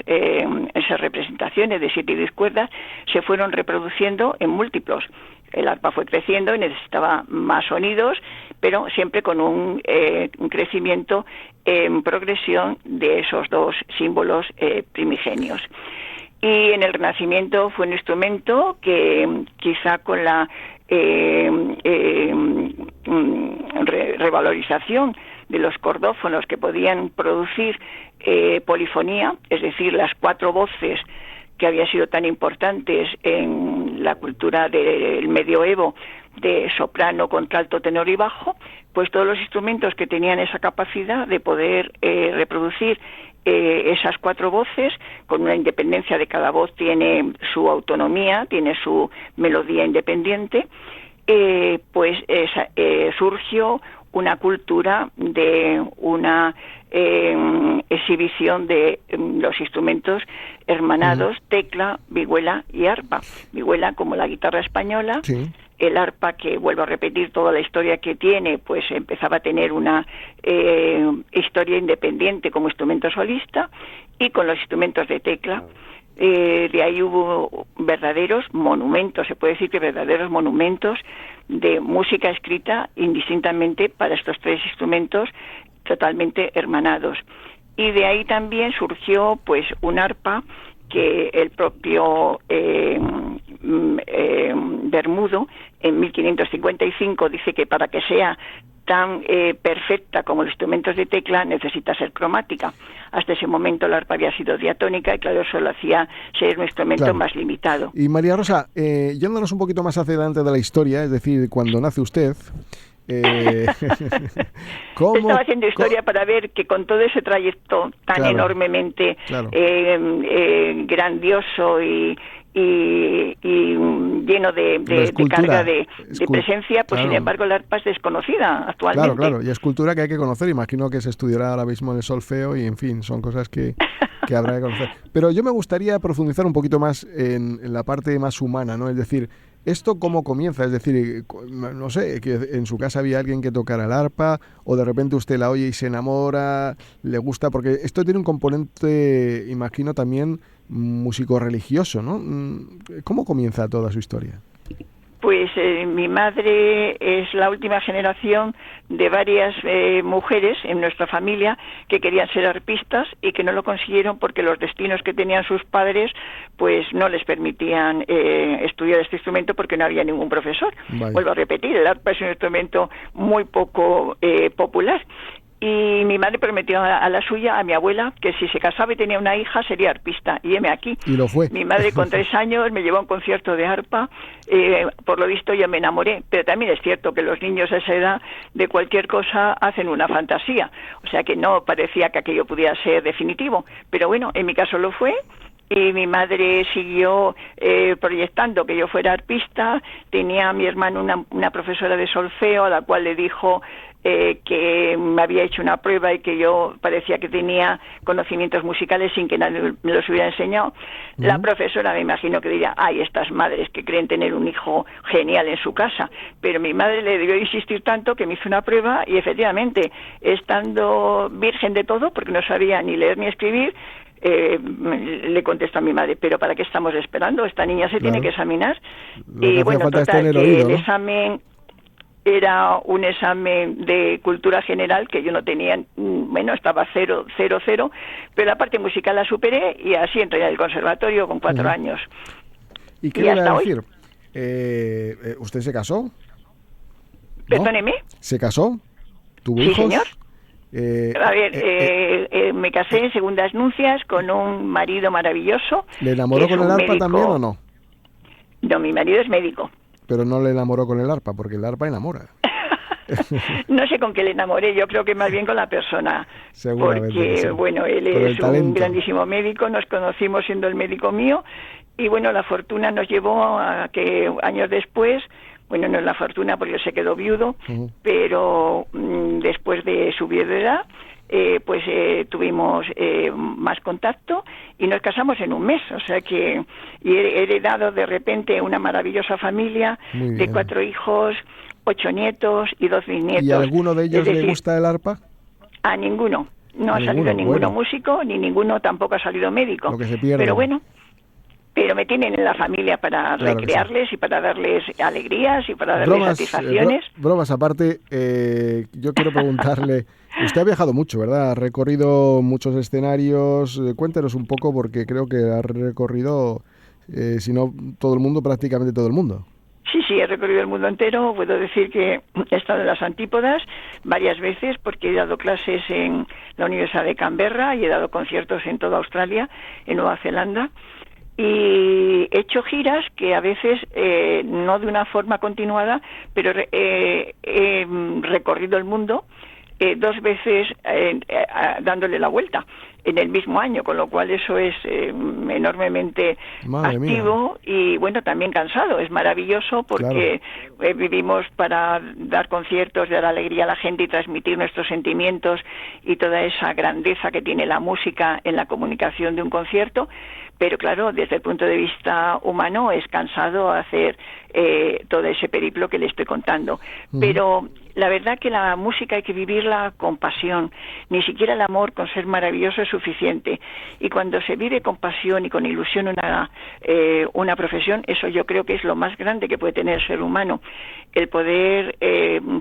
S10: representaciones de 7 y 10 cuerdas se fueron reproduciendo en múltiplos. El arpa fue creciendo y necesitaba más sonidos, pero siempre con un crecimiento en progresión de esos 2 símbolos primigenios. Y en el Renacimiento fue un instrumento que quizá con la revalorización de los cordófonos que podían producir polifonía, es decir, las 4 voces que habían sido tan importantes en la cultura del medioevo, de soprano, contralto, tenor y bajo, pues todos los instrumentos que tenían esa capacidad de poder reproducir esas 4 voces, con una independencia de cada voz, tiene su autonomía, tiene su melodía independiente, pues surgió una cultura de una exhibición de los instrumentos hermanados, tecla, vihuela y arpa. Vihuela como la guitarra española, el arpa, que vuelvo a repetir toda la historia que tiene, pues empezaba a tener una historia independiente como instrumento solista, y con los instrumentos de tecla. De ahí hubo verdaderos monumentos, se puede decir que verdaderos monumentos de música escrita indistintamente para estos 3 instrumentos totalmente hermanados. Y de ahí también surgió pues un arpa que el propio Bermudo en 1555 dice que para que sea tan perfecta como los instrumentos de tecla necesita ser cromática. Hasta ese momento la arpa había sido diatónica y claro, eso lo hacía ser un instrumento más limitado.
S3: Y María Rosa, yéndonos un poquito más hacia adelante de la historia, es decir, cuando nace usted...
S10: Estaba haciendo historia para ver que con todo ese trayecto tan enormemente grandioso y lleno de carga de presencia, pues sin embargo la arpa es desconocida actualmente.
S3: Claro, y es cultura que hay que conocer, imagino que se estudiará ahora mismo en el solfeo y en fin, son cosas que habrá que conocer. Pero yo me gustaría profundizar un poquito más en la parte más humana, ¿no? Es decir, ¿esto cómo comienza? Es decir, no sé, que en su casa había alguien que tocara el arpa, o de repente usted la oye y se enamora, le gusta, porque esto tiene un componente, imagino, también músico-religioso, ¿no? ¿Cómo comienza toda su historia?
S10: Pues mi madre es la última generación de varias mujeres en nuestra familia que querían ser arpistas y que no lo consiguieron porque los destinos que tenían sus padres pues no les permitían estudiar este instrumento porque no había ningún profesor. Vaya. Vuelvo a repetir, el arpa es un instrumento muy poco popular. Y mi madre prometió a la suya, a mi abuela, que si se casaba y tenía una hija sería arpista. Y heme aquí.
S3: Y lo fue.
S10: Mi madre con 3 años me llevó a un concierto de arpa. Por lo visto yo me enamoré. Pero también es cierto que los niños a esa edad de cualquier cosa hacen una fantasía. O sea que no parecía que aquello pudiera ser definitivo. Pero bueno, en mi caso lo fue. Y mi madre siguió proyectando que yo fuera arpista. Tenía a mi hermano una profesora de solfeo a la cual le dijo que me había hecho una prueba y que yo parecía que tenía conocimientos musicales sin que nadie me los hubiera enseñado. La profesora me imagino que diría, ay, estas madres que creen tener un hijo genial en su casa, pero mi madre le debió insistir tanto que me hizo una prueba y efectivamente, estando virgen de todo, porque no sabía ni leer ni escribir, le contestó a mi madre, pero ¿para qué estamos esperando? Esta niña se tiene que examinar. Y bueno, total, que el examen era un examen de cultura general que yo no tenía, bueno, estaba 0, pero la parte musical la superé y así entré al conservatorio con 4 años.
S3: ¿Y qué le iba a decir? ¿Usted se casó?
S10: Perdóneme.
S3: ¿Se casó? ¿Tuvo hijos?
S10: Sí, señor. A ver, me casé en segundas nupcias con un marido maravilloso.
S3: ¿Le enamoró con el arpa también o no?
S10: No, mi marido es médico.
S3: Pero no le enamoró con el arpa, porque el arpa enamora.
S10: No sé con qué le enamoré, yo creo que más bien con la persona.
S3: Seguramente.
S10: Porque,
S3: sí.
S10: Bueno, él es un grandísimo médico, nos conocimos siendo el médico mío, y bueno, la fortuna nos llevó a que años después, bueno, no es la fortuna porque él se quedó viudo, pero después de subir de edad, tuvimos más contacto y nos casamos en un mes, o sea que he heredado de repente una maravillosa familia de 4 hijos, 8 nietos y 2 bisnietos.
S3: ¿Y a alguno de ellos le gusta el arpa?
S10: A ninguno. No ha salido ninguno músico, ni ninguno tampoco ha salido médico.
S3: Lo que se pierde.
S10: Pero bueno, pero me tienen en la familia para recrearles y para darles alegrías y para darles satisfacciones.
S3: Bromas aparte, yo quiero preguntarle, usted ha viajado mucho, ¿verdad? Ha recorrido muchos escenarios. Cuéntenos un poco, porque creo que ha recorrido, si no todo el mundo, prácticamente todo el mundo.
S10: Sí, he recorrido el mundo entero. Puedo decir que he estado en las antípodas varias veces, porque he dado clases en la Universidad de Canberra y he dado conciertos en toda Australia, en Nueva Zelanda. Y he hecho giras que a veces, no de una forma continuada, pero he recorrido el mundo 2 veces dándole la vuelta en el mismo año, con lo cual eso es enormemente activo y bueno, también cansado. Es maravilloso porque vivimos para dar conciertos, dar alegría a la gente y transmitir nuestros sentimientos y toda esa grandeza que tiene la música en la comunicación de un concierto. Pero claro, desde el punto de vista humano es cansado hacer todo ese periplo que le estoy contando. Pero la verdad que la música hay que vivirla con pasión. Ni siquiera el amor con ser maravilloso es suficiente. Y cuando se vive con pasión y con ilusión una profesión, eso yo creo que es lo más grande que puede tener el ser humano. El poder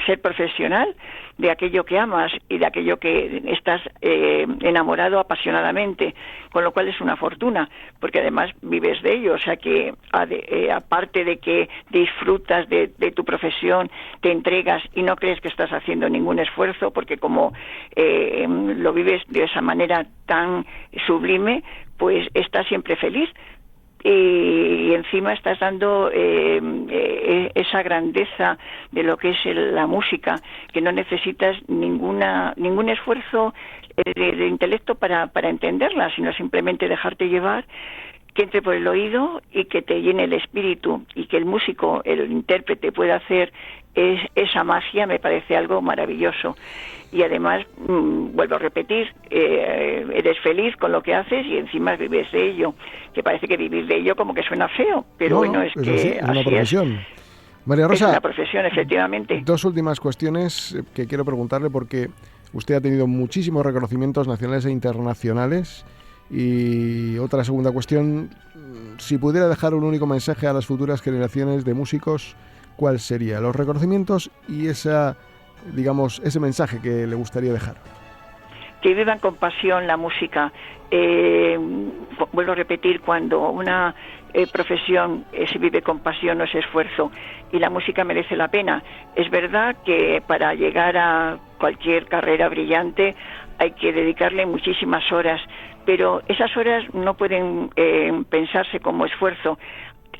S10: ser profesional de aquello que amas y de aquello que estás enamorado apasionadamente, con lo cual es una fortuna, porque además vives de ello. O sea que aparte de que disfrutas de tu profesión, te entregas y no crees que estás haciendo ningún esfuerzo, porque como lo vives de esa manera tan sublime, pues estás siempre feliz. Y encima estás dando esa grandeza de lo que es la música, que no necesitas ningún esfuerzo de intelecto para entenderla, sino simplemente dejarte llevar, que entre por el oído y que te llene el espíritu, y que el músico, el intérprete, pueda hacer esa magia. Me parece algo maravilloso. Y además, vuelvo a repetir, eres feliz con lo que haces y encima vives de ello, que parece que vivir de ello como que suena feo, pero bueno, es que
S3: así, es una profesión. María Rosa,
S10: es una profesión, efectivamente.
S3: 2 últimas cuestiones que quiero preguntarle, porque usted ha tenido muchísimos reconocimientos nacionales e internacionales. Y otra segunda cuestión, si pudiera dejar un único mensaje a las futuras generaciones de músicos, ¿cuál sería? Los reconocimientos y ese mensaje que le gustaría dejar.
S10: Que vivan con pasión la música. Vuelvo a repetir, cuando una profesión se vive con pasión, no es esfuerzo, y la música merece la pena. Es verdad que para llegar a cualquier carrera brillante hay que dedicarle muchísimas horas, pero esas horas no pueden pensarse como esfuerzo.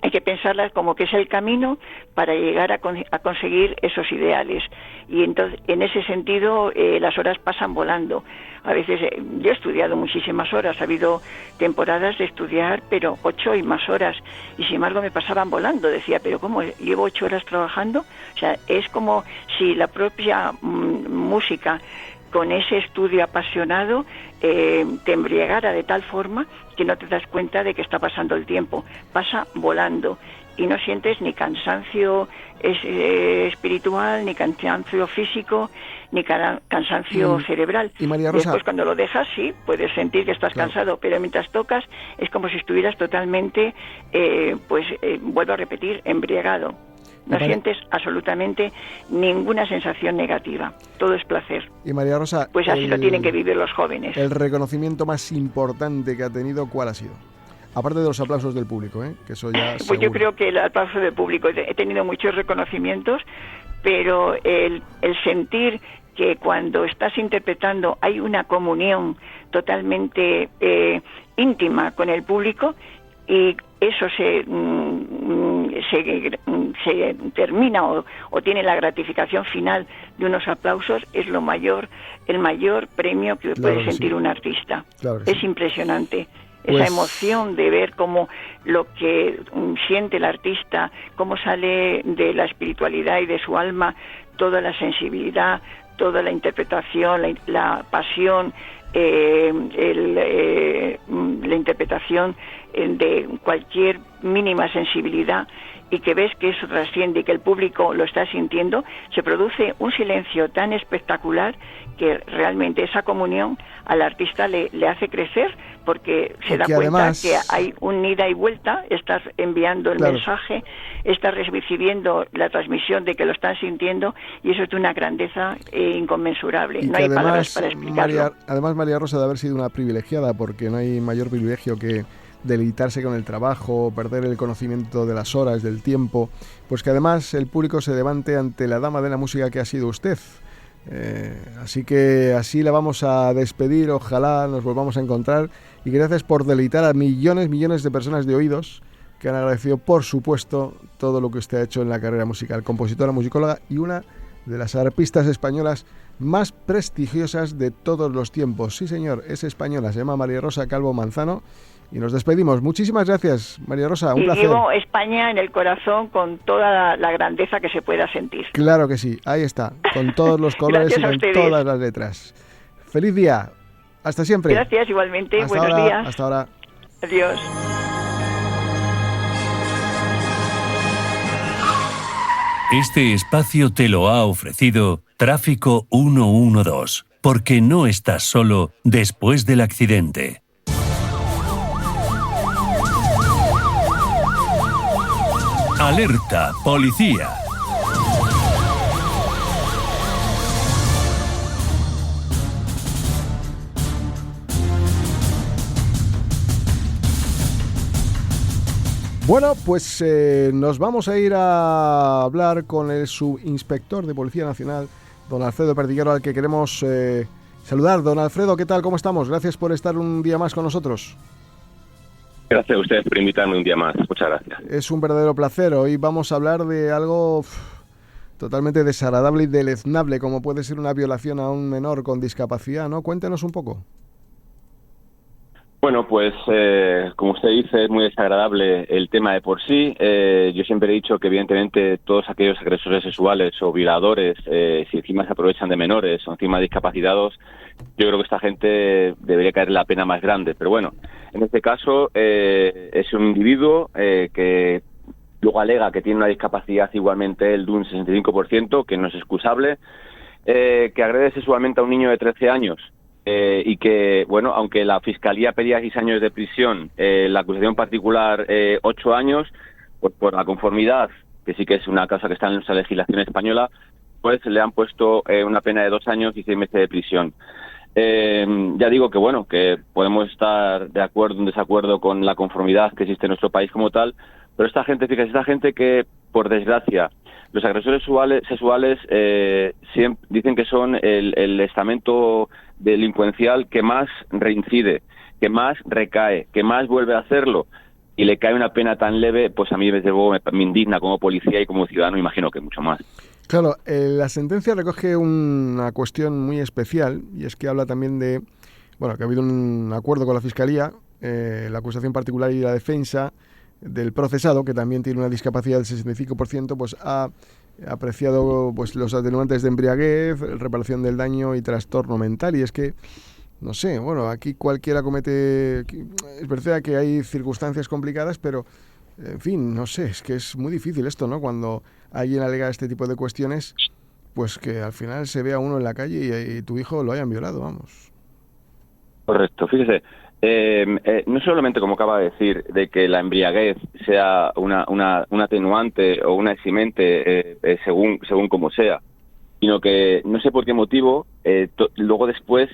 S10: Hay que pensarlas como que es el camino para llegar a conseguir esos ideales. Y entonces, en ese sentido, las horas pasan volando. A veces, yo he estudiado muchísimas horas, ha habido temporadas de estudiar, pero 8 y más horas, y sin embargo me pasaban volando. Decía, pero ¿cómo? ¿Llevo 8 horas trabajando? O sea, es como si la propia música, con ese estudio apasionado, te embriagara de tal forma que no te das cuenta de que está pasando el tiempo. Pasa volando y no sientes ni cansancio espiritual, ni cansancio físico, ni cansancio cerebral.
S3: Y María Rosa,
S10: después, cuando lo dejas, sí, puedes sentir que estás cansado, pero mientras tocas es como si estuvieras totalmente, vuelvo a repetir, embriagado. No sientes absolutamente ninguna sensación negativa. Todo es placer.
S3: Y María Rosa,
S10: pues así lo tienen que vivir los jóvenes.
S3: ¿El reconocimiento más importante que ha tenido, cuál ha sido? Aparte de los aplausos del público, que eso ya
S10: pues
S3: seguro.
S10: Yo creo que el aplauso del público. He tenido muchos reconocimientos, pero el sentir que cuando estás interpretando hay una comunión totalmente íntima con el público, y eso se termina o tiene la gratificación final de unos aplausos, es el mayor premio que puede sentir un artista. Es impresionante. Esa emoción de ver cómo lo que siente el artista, cómo sale de la espiritualidad y de su alma toda la sensibilidad, toda la interpretación, la pasión, la interpretación de cualquier mínima sensibilidad, y que ves que eso trasciende y que el público lo está sintiendo, se produce un silencio tan espectacular que realmente esa comunión al artista le hace crecer, porque se da cuenta además, que hay un ida y vuelta, estás enviando el mensaje, estás recibiendo la transmisión de que lo están sintiendo, y eso es de una grandeza inconmensurable. No hay palabras para explicarlo.
S3: Además, María Rosa, de haber sido una privilegiada, porque no hay mayor privilegio que deleitarse con el trabajo, perder el conocimiento de las horas, del tiempo, pues que además el público se levante ante la dama de la música que ha sido usted. Así que así la vamos a despedir, ojalá nos volvamos a encontrar, y gracias por deleitar a millones de personas de oídos que han agradecido, por supuesto, todo lo que usted ha hecho en la carrera musical. Compositora, musicóloga y una de las arpistas españolas más prestigiosas de todos los tiempos. Sí, señor, es española, se llama María Rosa Calvo Manzano. Y nos despedimos. Muchísimas gracias, María Rosa, un placer.
S10: Llevo España en el corazón con toda la grandeza que se pueda sentir.
S3: Claro que sí, ahí está, con todos los colores y con todas las letras. Feliz día, hasta siempre.
S10: Gracias, igualmente, buenos días.
S3: Hasta ahora.
S10: Adiós.
S1: Este espacio te lo ha ofrecido Tráfico 112, porque no estás solo después del accidente. Alerta, policía.
S3: Bueno, pues nos vamos a ir a hablar con el subinspector de Policía Nacional, don Alfredo Perdiguero, al que queremos saludar. Don Alfredo, ¿qué tal? ¿Cómo estamos? Gracias por estar un día más con nosotros.
S11: Gracias a ustedes por invitarme un día más. Muchas gracias.
S3: Es un verdadero placer. Hoy vamos a hablar de algo totalmente desagradable y deleznable, como puede ser una violación a un menor con discapacidad, ¿no? Cuéntenos un poco.
S11: Bueno, pues como usted dice, es muy desagradable el tema de por sí. Yo siempre he dicho que evidentemente todos aquellos agresores sexuales o violadores, si encima se aprovechan de menores o encima discapacitados, yo creo que esta gente debería caer la pena más grande. Pero bueno, en este caso es un individuo que luego alega que tiene una discapacidad igualmente él de un 65%, que no es excusable, que agrede sexualmente a un niño de 13 años. Y que, bueno, aunque la Fiscalía pedía 6 años de prisión, la acusación particular 8 años, pues por la conformidad, que sí que es una causa que está en nuestra legislación española, pues le han puesto una pena de 2 años y 6 meses de prisión. Ya digo que, bueno, que podemos estar de acuerdo o en desacuerdo con la conformidad que existe en nuestro país como tal, pero esta gente, fíjate, esta gente que, por desgracia, los agresores sexuales siempre dicen que son el estamento delincuencial que más reincide, que más recae, que más vuelve a hacerlo, y le cae una pena tan leve, pues a mí desde luego me indigna como policía y como ciudadano, imagino que mucho más.
S3: Claro, la sentencia recoge una cuestión muy especial, y es que habla también de, bueno, que ha habido un acuerdo con la Fiscalía, la acusación particular y la defensa del procesado, que también tiene una discapacidad del 65%, pues ha apreciado pues los atenuantes de embriaguez, reparación del daño y trastorno mental. Y es que, no sé, bueno, aquí cualquiera comete... Es verdad que hay circunstancias complicadas, pero, en fin, no sé, es que es muy difícil esto, ¿no? Cuando alguien alega este tipo de cuestiones, pues que al final se vea uno en la calle y tu hijo lo hayan violado, vamos.
S11: Correcto, fíjese. No solamente, como acaba de decir, de que la embriaguez sea un atenuante o una eximente según como sea, sino que no sé por qué motivo luego después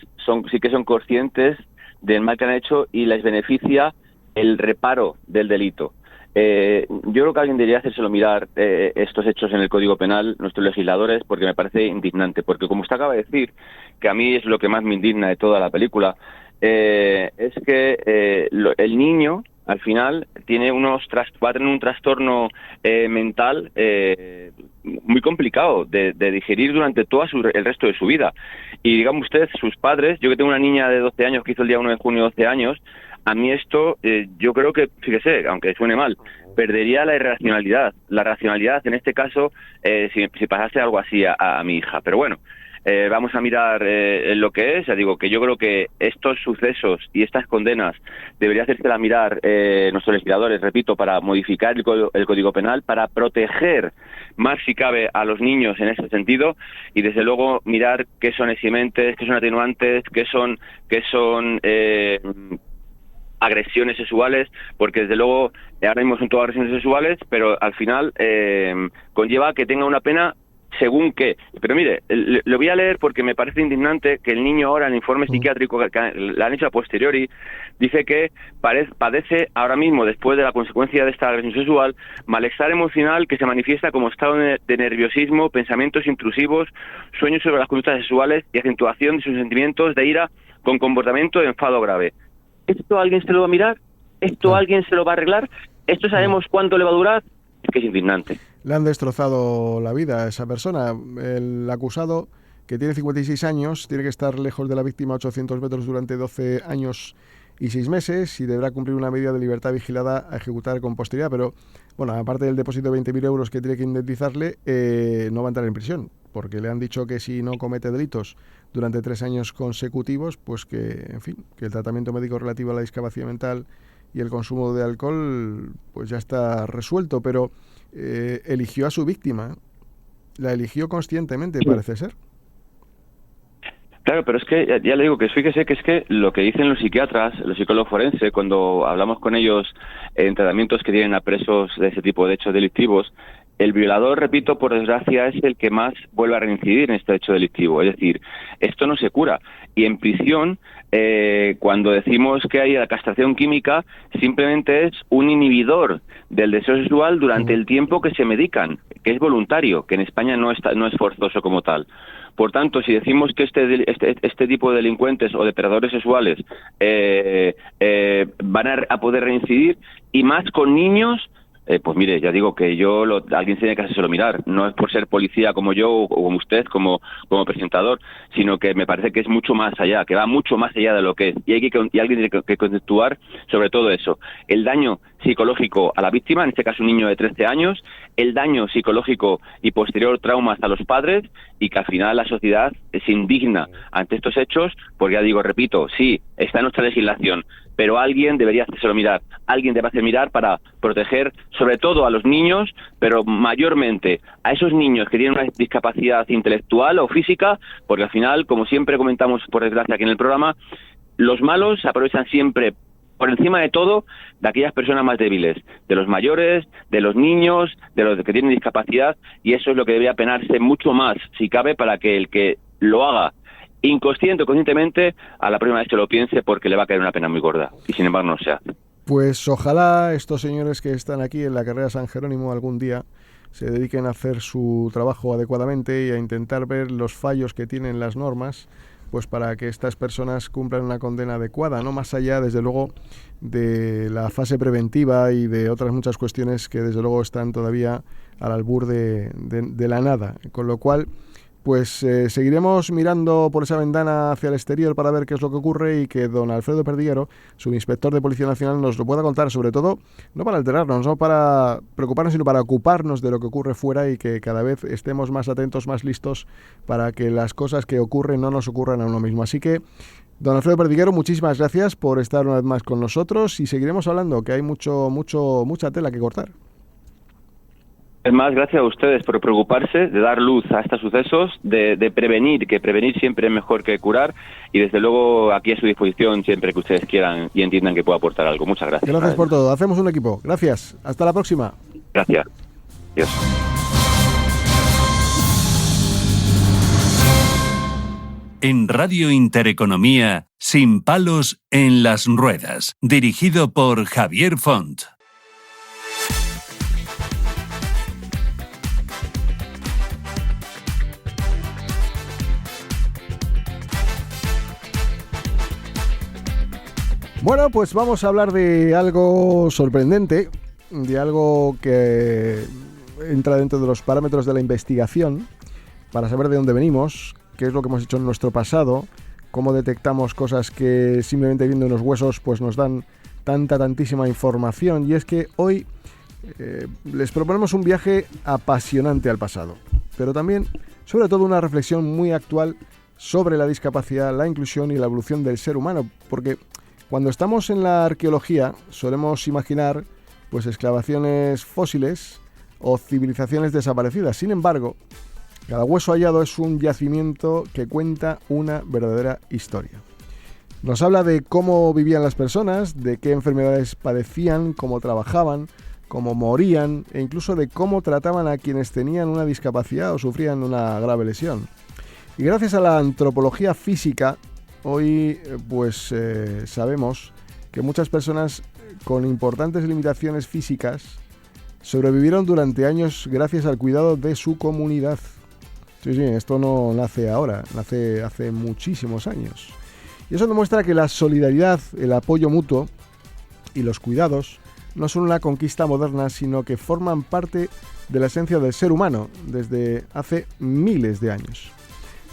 S11: sí que son conscientes del mal que han hecho y les beneficia el reparo del delito. Yo creo que alguien debería hacérselo mirar estos hechos en el Código Penal, nuestros legisladores, porque me parece indignante, porque como usted acaba de decir, que a mí es lo que más me indigna de toda la película, es que el niño al final va a tener un trastorno mental muy complicado de digerir durante todo el resto de su vida. Y digamos usted, sus padres, yo que tengo una niña de 12 años que hizo el día 1 de junio 12 años, a mí esto, yo creo que, fíjese, aunque suene mal, perdería la irracionalidad. La racionalidad, en este caso, si pasase algo así a mi hija. Pero bueno, vamos a mirar lo que es. Ya digo que yo creo que estos sucesos y estas condenas debería hacérsela mirar nuestros legisladores, repito, para modificar el Código Penal, para proteger más si cabe a los niños en ese sentido, y desde luego mirar qué son eximentes, qué son atenuantes, qué son agresiones sexuales, porque desde luego ahora mismo son todas agresiones sexuales, pero al final conlleva que tenga una pena según qué. Pero mire, lo voy a leer porque me parece indignante que el niño ahora en el informe psiquiátrico que le han hecho a posteriori dice que padece ahora mismo, después de la consecuencia de esta agresión sexual, malestar emocional que se manifiesta como estado de nerviosismo, pensamientos intrusivos, sueños sobre las conductas sexuales y acentuación de sus sentimientos de ira con comportamiento de enfado grave. ¿Esto alguien se lo va a mirar? ¿Esto alguien se lo va a arreglar? ¿Esto sabemos cuánto le va a durar? Es que es indignante.
S3: Le han destrozado la vida a esa persona. El acusado, que tiene 56 años, tiene que estar lejos de la víctima 800 metros durante 12 años y 6 meses y deberá cumplir una medida de libertad vigilada a ejecutar con posterioridad. Pero, bueno, aparte del depósito de 20.000 euros que tiene que indemnizarle, no va a entrar en prisión, porque le han dicho que si no comete delitos durante 3 años consecutivos, pues que, en fin, que el tratamiento médico relativo a la discapacidad mental y el consumo de alcohol, pues ya está resuelto, pero eligió a su víctima, la eligió conscientemente, parece ser.
S11: Claro, pero es que ya le digo que fíjese que es que lo que dicen los psiquiatras, los psicólogos forenses, cuando hablamos con ellos en tratamientos que tienen a presos de ese tipo de hechos delictivos, el violador, repito, por desgracia, es el que más vuelve a reincidir en este hecho delictivo. Es decir, esto no se cura. Y en prisión, cuando decimos que hay la castración química, simplemente es un inhibidor del deseo sexual durante el tiempo que se medican, que es voluntario, que en España no es forzoso como tal. Por tanto, si decimos que este tipo de delincuentes o depredadores sexuales van a poder reincidir, y más con niños, pues mire, ya digo que alguien tiene que hacérselo mirar. No es por ser policía como yo o como usted, como presentador, sino que me parece que es mucho más allá, que va mucho más allá de lo que es. Y alguien tiene que conceptuar sobre todo eso. El daño psicológico a la víctima, en este caso un niño de 13 años, el daño psicológico y posterior traumas a los padres, y que al final la sociedad se indigna ante estos hechos, porque ya digo, repito, sí, está en nuestra legislación, pero alguien debería hacérselo mirar, alguien debe hacer mirar para proteger sobre todo a los niños, pero mayormente a esos niños que tienen una discapacidad intelectual o física, porque al final, como siempre comentamos por desgracia aquí en el programa, los malos se aprovechan siempre por encima de todo de aquellas personas más débiles, de los mayores, de los niños, de los que tienen discapacidad, y eso es lo que debería penarse mucho más, si cabe, para que el que lo haga inconsciente o conscientemente, a la primera vez que lo piense, porque le va a caer una pena muy gorda, y sin embargo no se hace.
S3: Pues ojalá estos señores que están aquí en la carrera San Jerónimo algún día se dediquen a hacer su trabajo adecuadamente y a intentar ver los fallos que tienen las normas, pues para que estas personas cumplan una condena adecuada, no más allá, desde luego, de la fase preventiva y de otras muchas cuestiones que desde luego están todavía al albur de la nada. Con lo cual, pues seguiremos mirando por esa ventana hacia el exterior para ver qué es lo que ocurre, y que don Alfredo Perdiguero, subinspector de Policía Nacional, nos lo pueda contar, sobre todo, no para alterarnos, no para preocuparnos, sino para ocuparnos de lo que ocurre fuera, y que cada vez estemos más atentos, más listos, para que las cosas que ocurren no nos ocurran a uno mismo. Así que, don Alfredo Perdiguero, muchísimas gracias por estar una vez más con nosotros, y seguiremos hablando, que hay mucha tela que cortar.
S11: Es más, gracias a ustedes por preocuparse de dar luz a estos sucesos, de prevenir, que prevenir siempre es mejor que curar, y desde luego aquí a su disposición siempre que ustedes quieran y entiendan que puedo aportar algo. Muchas gracias.
S3: Gracias por todo. Hacemos un equipo. Gracias. Hasta la próxima.
S11: Gracias. Adiós.
S1: En Radio Intereconomía, Sin palos en las ruedas, dirigido por Javier Font.
S3: Bueno, pues vamos a hablar de algo sorprendente, de algo que entra dentro de los parámetros de la investigación, para saber de dónde venimos, qué es lo que hemos hecho en nuestro pasado, cómo detectamos cosas que simplemente viendo unos huesos pues nos dan tantísima información. Y es que hoy les proponemos un viaje apasionante al pasado, pero también sobre todo una reflexión muy actual sobre la discapacidad, la inclusión y la evolución del ser humano, porque cuando estamos en la arqueología solemos imaginar pues excavaciones fósiles o civilizaciones desaparecidas. Sin embargo, cada hueso hallado es un yacimiento que cuenta una verdadera historia. Nos habla de cómo vivían las personas, de qué enfermedades padecían, cómo trabajaban, cómo morían e incluso de cómo trataban a quienes tenían una discapacidad o sufrían una grave lesión. Y gracias a la antropología física, hoy sabemos que muchas personas con importantes limitaciones físicas sobrevivieron durante años gracias al cuidado de su comunidad. Sí, esto no nace ahora, nace hace muchísimos años. Y eso demuestra que la solidaridad, el apoyo mutuo y los cuidados no son una conquista moderna, sino que forman parte de la esencia del ser humano desde hace miles de años.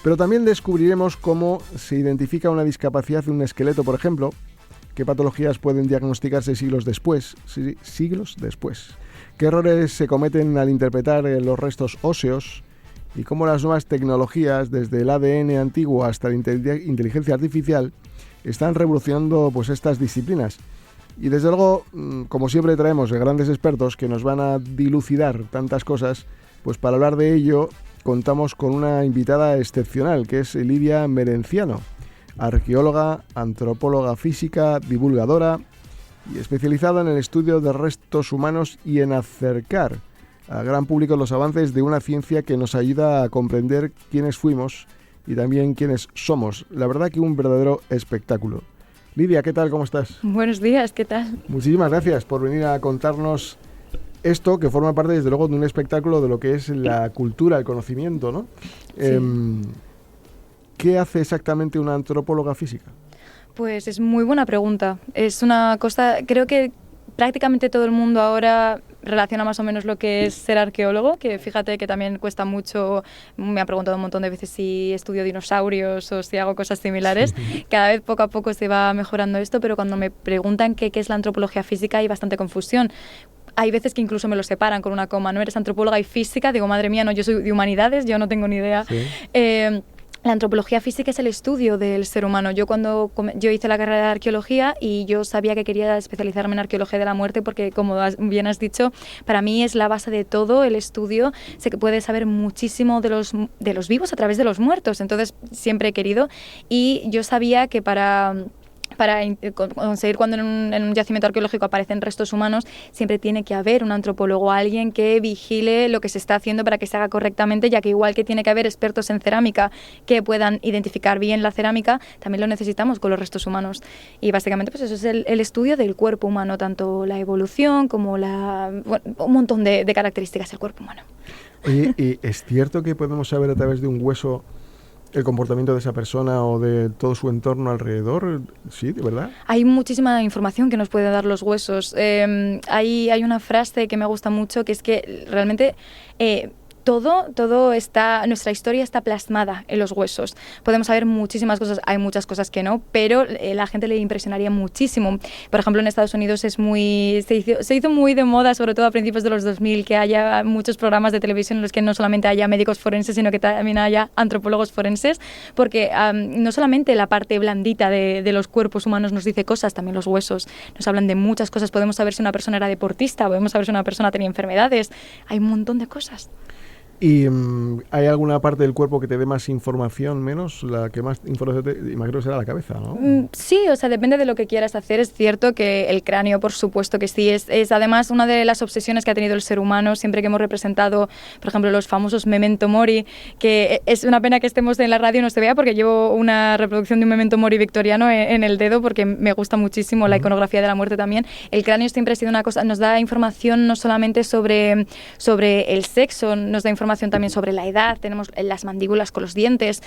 S3: Pero también descubriremos cómo se identifica una discapacidad de un esqueleto, por ejemplo, qué patologías pueden diagnosticarse siglos después, qué errores se cometen al interpretar los restos óseos y cómo las nuevas tecnologías, desde el ADN antiguo hasta la inteligencia artificial, están revolucionando pues estas disciplinas. Y desde luego, como siempre, traemos grandes expertos que nos van a dilucidar tantas cosas. Pues para hablar de ello contamos con una invitada excepcional, que es Lidia Merenciano, arqueóloga, antropóloga física, divulgadora y especializada en el estudio de restos humanos y en acercar al gran público los avances de una ciencia que nos ayuda a comprender quiénes fuimos y también quiénes somos. La verdad que un verdadero espectáculo. Lidia, ¿qué tal? ¿Cómo estás?
S12: Buenos días, ¿qué tal?
S3: Muchísimas gracias por venir a contarnos esto, que forma parte, desde luego, de un espectáculo de lo que es la cultura, el conocimiento, ¿no? Sí. ¿Qué hace exactamente una antropóloga física?
S12: Pues es muy buena pregunta. Es una cosa, creo que prácticamente todo el mundo ahora relaciona más o menos lo que es ser arqueólogo, que fíjate que también cuesta mucho. Me han preguntado un montón de veces si estudio dinosaurios o si hago cosas similares. Cada vez poco a poco se va mejorando esto, pero cuando me preguntan qué es la antropología física hay bastante confusión. Hay veces que incluso me lo separan con una coma, ¿no? Eres antropóloga y física. Digo, madre mía, no, yo soy de humanidades, yo no tengo ni idea. Sí. La antropología física es el estudio del ser humano. Yo hice la carrera de arqueología y yo sabía que quería especializarme en arqueología de la muerte porque, como bien has dicho, para mí es la base de todo el estudio. Sé que puedes saber muchísimo de los vivos a través de los muertos. Entonces, siempre he querido. Y yo sabía que para conseguir, cuando en un yacimiento arqueológico aparecen restos humanos, siempre tiene que haber un antropólogo, alguien que vigile lo que se está haciendo para que se haga correctamente, ya que igual que tiene que haber expertos en cerámica que puedan identificar bien la cerámica, también lo necesitamos con los restos humanos. Y básicamente pues eso es el estudio del cuerpo humano, tanto la evolución como un montón de características del cuerpo humano.
S3: Oye, ¿y es cierto que podemos saber a través de un hueso el comportamiento de esa persona o de todo su entorno alrededor? Sí, ¿de verdad? Hay
S12: muchísima información que nos puede dar los huesos. Hay una frase que me gusta mucho, que es que realmente todo está, nuestra historia está plasmada en los huesos. Podemos saber muchísimas cosas, hay muchas cosas que no, pero la gente le impresionaría muchísimo. Por ejemplo, en Estados Unidos se hizo muy de moda, sobre todo a principios de los 2000, que haya muchos programas de televisión en los que no solamente haya médicos forenses, sino que también haya antropólogos forenses, porque no solamente la parte blandita de los cuerpos humanos nos dice cosas, también los huesos nos hablan de muchas cosas. Podemos saber si una persona era deportista, podemos saber si una persona tenía enfermedades, hay un montón de cosas.
S3: ¿Y hay alguna parte del cuerpo que te dé más información, menos? La que más información te imagino será la cabeza, ¿no?
S12: Sí, o sea, depende de lo que quieras hacer. Es cierto que el cráneo, por supuesto que sí, es además una de las obsesiones que ha tenido el ser humano siempre que hemos representado, por ejemplo, los famosos Memento Mori, que es una pena que estemos en la radio y no se vea porque llevo una reproducción de un Memento Mori victoriano en el dedo porque me gusta muchísimo la iconografía de la muerte también. El cráneo siempre ha sido una cosa, nos da información no solamente sobre el sexo, nos da información también sobre la edad, tenemos las mandíbulas con los dientes,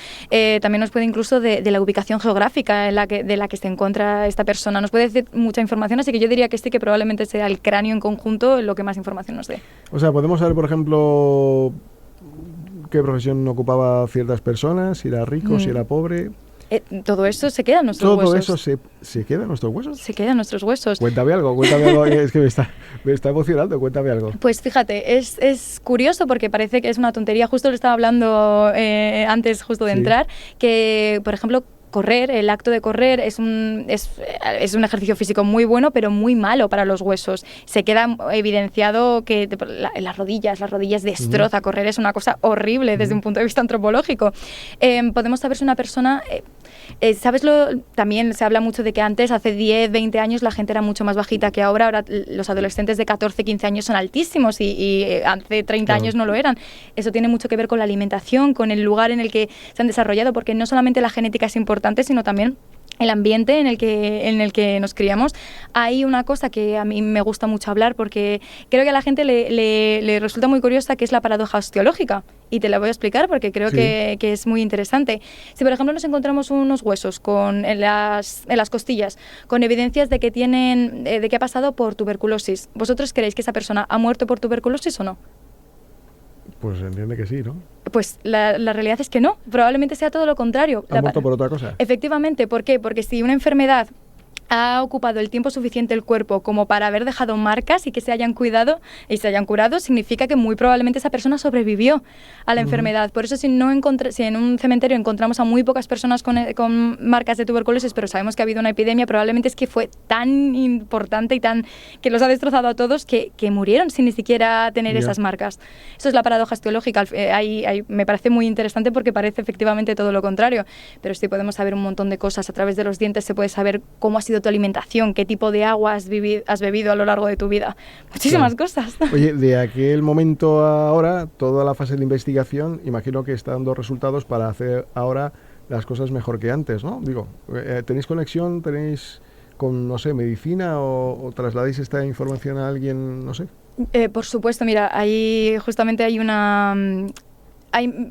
S12: también nos puede incluso de la ubicación geográfica de la que se encuentra esta persona, nos puede decir mucha información, así que yo diría que sí, que probablemente sea el cráneo en conjunto lo que más información nos dé.
S3: O sea, podemos saber, por ejemplo, qué profesión ocupaba ciertas personas, si era rico, si era pobre.
S12: Todo eso se queda en nuestros huesos.
S3: ¿Todo eso se queda en nuestros huesos?
S12: Se queda en nuestros huesos.
S3: Cuéntame algo, es que me está emocionando, cuéntame algo.
S12: Pues fíjate, es curioso porque parece que es una tontería, justo lo estaba hablando antes justo de entrar, que por ejemplo correr, el acto de correr es un ejercicio físico muy bueno, pero muy malo para los huesos. Se queda evidenciado que las rodillas destroza. Correr es una cosa horrible desde un punto de vista antropológico. Podemos saber si una persona... también se habla mucho de que antes, hace 10, 20 años, la gente era mucho más bajita que ahora. Ahora los adolescentes de 14, 15 años son altísimos y hace 30 años no lo eran. Eso tiene mucho que ver con la alimentación, con el lugar en el que se han desarrollado, porque no solamente la genética es importante, sino también el ambiente en el que nos criamos. Hay una cosa que a mí me gusta mucho hablar porque creo que a la gente le resulta muy curiosa, que es la paradoja osteológica. Y te la voy a explicar porque creo que es muy interesante. Si, por ejemplo, nos encontramos unos huesos en las costillas con evidencias de que ha pasado por tuberculosis, ¿vosotros creéis que esa persona ha muerto por tuberculosis o no?
S3: Pues se entiende que sí, ¿no?
S12: Pues la realidad es que no, probablemente sea todo lo contrario.
S3: ¿Ha muerto por otra cosa?
S12: Efectivamente, ¿por qué? Porque si una enfermedad ha ocupado el tiempo suficiente el cuerpo como para haber dejado marcas y que se hayan cuidado y se hayan curado, significa que muy probablemente esa persona sobrevivió a la enfermedad. Por eso si en un cementerio encontramos a muy pocas personas con marcas de tuberculosis, pero sabemos que ha habido una epidemia, probablemente es que fue tan importante y que los ha destrozado a todos que murieron sin ni siquiera tener esas marcas. Eso es la paradoja osteológica. Me parece muy interesante porque parece efectivamente todo lo contrario, pero sí podemos saber un montón de cosas. A través de los dientes se puede saber cómo ha sido tu alimentación, qué tipo de agua has bebido a lo largo de tu vida. Muchísimas cosas.
S3: Oye, de aquel momento a ahora, toda la fase de investigación, imagino que está dando resultados para hacer ahora las cosas mejor que antes, ¿no? Digo, ¿tenéis conexión? ¿Tenéis con, no sé, medicina o trasladáis esta información a alguien, no sé?
S12: Por supuesto, mira, justamente hay una...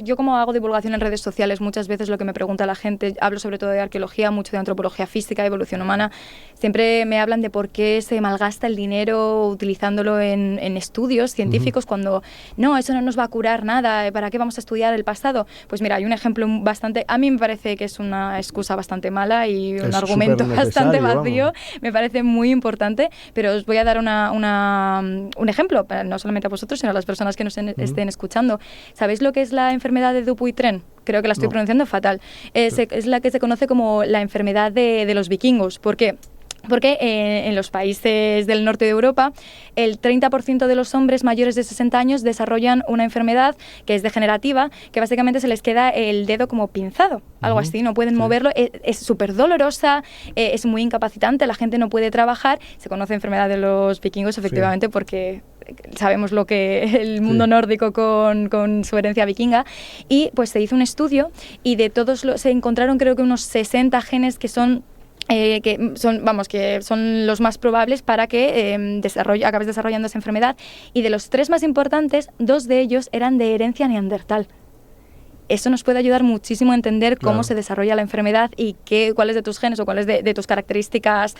S12: Yo como hago divulgación en redes sociales, muchas veces lo que me pregunta la gente, hablo sobre todo de arqueología, mucho de antropología física, evolución humana, siempre me hablan de por qué se malgasta el dinero utilizándolo en estudios científicos cuando no, eso no nos va a curar nada, ¿para qué vamos a estudiar el pasado? Pues mira, hay un ejemplo a mí me parece que es una excusa bastante mala y un argumento bastante vacío, me parece muy importante, pero os voy a dar un ejemplo, no solamente a vosotros, sino a las personas que nos estén escuchando. ¿Sabéis lo que es la enfermedad de Dupuytren? Creo que la estoy pronunciando fatal. Es la que se conoce como la enfermedad de los vikingos. ¿Por qué? Porque en los países del norte de Europa, el 30% de los hombres mayores de 60 años desarrollan una enfermedad que es degenerativa, que básicamente se les queda el dedo como pinzado, algo así, no pueden moverlo, es súper dolorosa, es muy incapacitante, la gente no puede trabajar. Se conoce enfermedad de los vikingos, efectivamente, porque sabemos lo que el mundo nórdico con su herencia vikinga, y pues se hizo un estudio y de todos se encontraron creo que unos 60 genes que son los más probables para que acabes desarrollando esa enfermedad, y de los 3 más importantes, 2 de ellos eran de herencia neandertal. Eso nos puede ayudar muchísimo a entender cómo se desarrolla la enfermedad y cuáles de tus genes o cuáles de tus características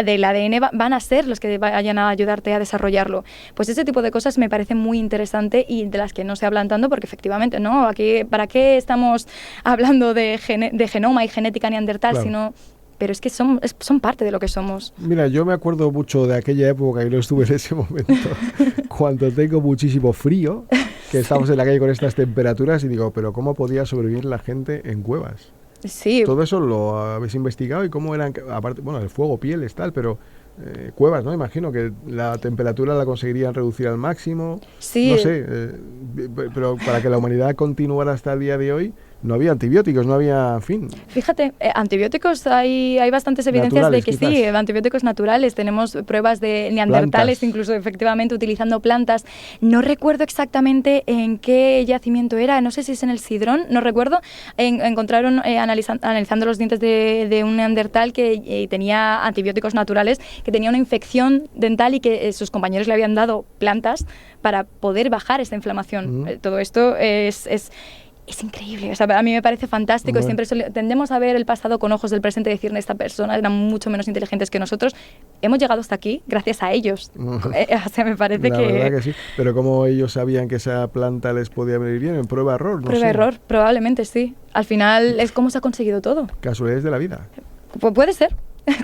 S12: del ADN van a ser los que vayan a ayudarte a desarrollarlo. Pues ese tipo de cosas me parece muy interesante y de las que no se hablan tanto porque efectivamente, ¿no? Aquí, ¿para qué estamos hablando de genoma y genética neandertal sino... Pero es que son parte de lo que somos.
S3: Mira, yo me acuerdo mucho de aquella época y no estuve en ese momento, cuando tengo muchísimo frío, que estamos en la calle con estas temperaturas y digo, pero ¿cómo podía sobrevivir la gente en cuevas?
S12: Sí.
S3: Todo eso lo habéis investigado y cómo eran, aparte, bueno, el fuego, pieles, tal, pero cuevas, ¿no? Imagino que la temperatura la conseguirían reducir al máximo.
S12: Sí.
S3: No sé, pero para que la humanidad continuara hasta el día de hoy, no había antibióticos, no había, en fin.
S12: Fíjate, antibióticos hay bastantes evidencias naturales, de que quizás. Sí, antibióticos naturales. Tenemos pruebas de neandertales, incluso efectivamente utilizando plantas. No recuerdo exactamente en qué yacimiento era, no sé si es en el Sidrón, no recuerdo. Encontraron, analizando los dientes de un neandertal que tenía antibióticos naturales, que tenía una infección dental y que sus compañeros le habían dado plantas para poder bajar esta inflamación. Todo esto es es increíble. O sea, a mí me parece fantástico. Siempre tendemos a ver el pasado con ojos del presente y decir, esta persona eran mucho menos inteligentes que nosotros. Hemos llegado hasta aquí gracias a ellos. O sea, me parece
S3: La verdad que sí. Pero ¿cómo ellos sabían que esa planta les podía venir bien? ¿En prueba-error? No
S12: Prueba-error, probablemente sí. Al final es cómo se ha conseguido todo.
S3: Casualidades de la vida.
S12: Pues puede ser.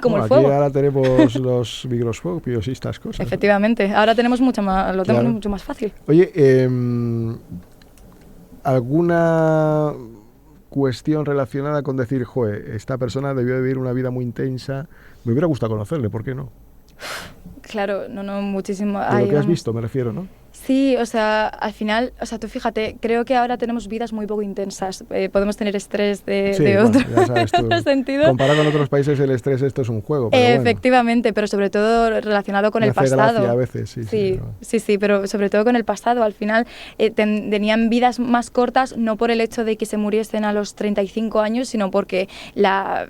S12: Como el fuego.
S3: Aquí ahora tenemos los microscopios y estas cosas.
S12: Efectivamente. Ahora tenemos tenemos mucho más fácil.
S3: Oye, ¿alguna cuestión relacionada con decir, esta persona debió vivir una vida muy intensa? Me hubiera gustado conocerle, ¿por qué no?
S12: Claro, no, muchísimo.
S3: De lo que has visto, me refiero, ¿no?
S12: Sí, o sea, al final, o sea, tú fíjate, creo que ahora tenemos vidas muy poco intensas. Podemos tener estrés de otro sentido.
S3: Comparado con otros países, el estrés esto es un juego. Pero
S12: efectivamente, pero sobre todo relacionado con el pasado.
S3: A veces,
S12: sí, pero sobre todo con el pasado. Al final tenían vidas más cortas, no por el hecho de que se muriesen a los 35 años, sino porque la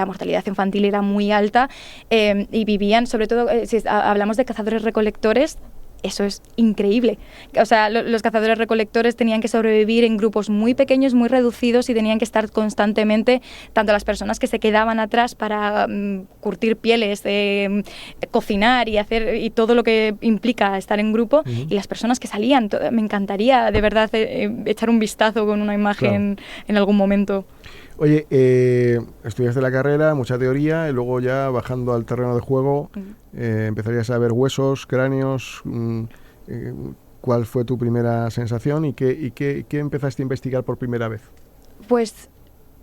S12: mortalidad infantil era muy alta y vivían, sobre todo, si hablamos de cazadores-recolectores, eso es increíble. O sea, los cazadores-recolectores tenían que sobrevivir en grupos muy pequeños, muy reducidos y tenían que estar constantemente, tanto las personas que se quedaban atrás para curtir pieles, cocinar y todo lo que implica estar en grupo, y las personas que salían. Me encantaría, de verdad, echar un vistazo con una imagen en algún momento.
S3: Oye, estudiaste la carrera, mucha teoría, y luego ya bajando al terreno de juego, empezarías a ver huesos, cráneos. ¿Cuál fue tu primera sensación y qué empezaste a investigar por primera vez?
S12: Pues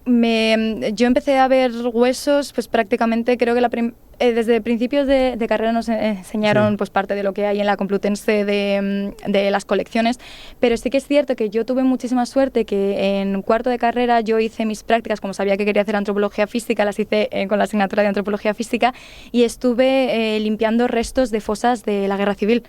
S12: yo empecé a ver huesos, pues prácticamente creo que desde principios de carrera nos enseñaron pues parte de lo que hay en la Complutense de las colecciones, pero sí que es cierto que yo tuve muchísima suerte que en cuarto de carrera yo hice mis prácticas, como sabía que quería hacer antropología física, las hice con la asignatura de antropología física y estuve limpiando restos de fosas de la Guerra Civil.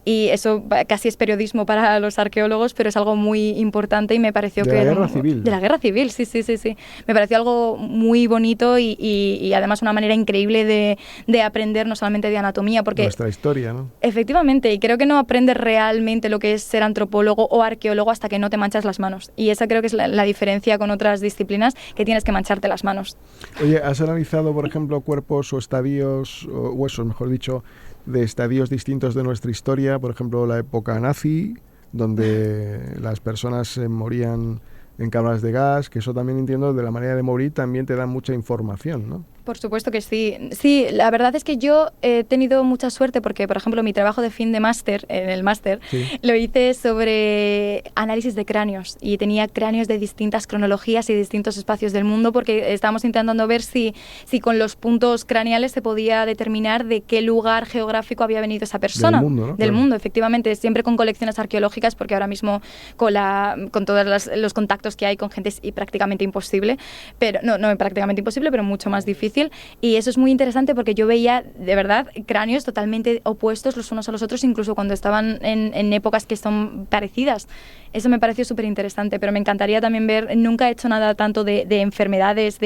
S12: Y eso casi es periodismo para los arqueólogos, pero es algo muy importante y me pareció que...
S3: ¿De la Guerra Civil?
S12: De la Guerra Civil, sí. Me pareció algo muy bonito y además una manera increíble de aprender no solamente de anatomía, porque...
S3: Nuestra historia, ¿no?
S12: Efectivamente, y creo que no aprendes realmente lo que es ser antropólogo o arqueólogo hasta que no te manchas las manos. Y esa creo que es la diferencia con otras disciplinas, que tienes que mancharte las manos.
S3: Oye, ¿has analizado, por ejemplo, cuerpos o estadios, o huesos, mejor dicho, de estadios distintos de nuestra historia, por ejemplo la época nazi, donde las personas morían en cámaras de gas, que eso también entiendo, de la manera de morir también te da mucha información, ¿no?
S12: Por supuesto que sí. Sí, la verdad es que yo he tenido mucha suerte porque, por ejemplo, mi trabajo de fin de máster, en el máster, lo hice sobre análisis de cráneos y tenía cráneos de distintas cronologías y distintos espacios del mundo porque estábamos intentando ver si con los puntos craneales se podía determinar de qué lugar geográfico había venido esa persona.
S3: Del mundo, ¿no?
S12: Del mundo, efectivamente. Siempre con colecciones arqueológicas porque ahora mismo con todos los contactos que hay con gente es prácticamente imposible, pero no prácticamente imposible, pero mucho más difícil. Y eso es muy interesante porque yo veía, de verdad, cráneos totalmente opuestos los unos a los otros, incluso cuando estaban en épocas que son parecidas. Eso me pareció súper interesante, pero me encantaría también ver, nunca he hecho nada tanto de enfermedades,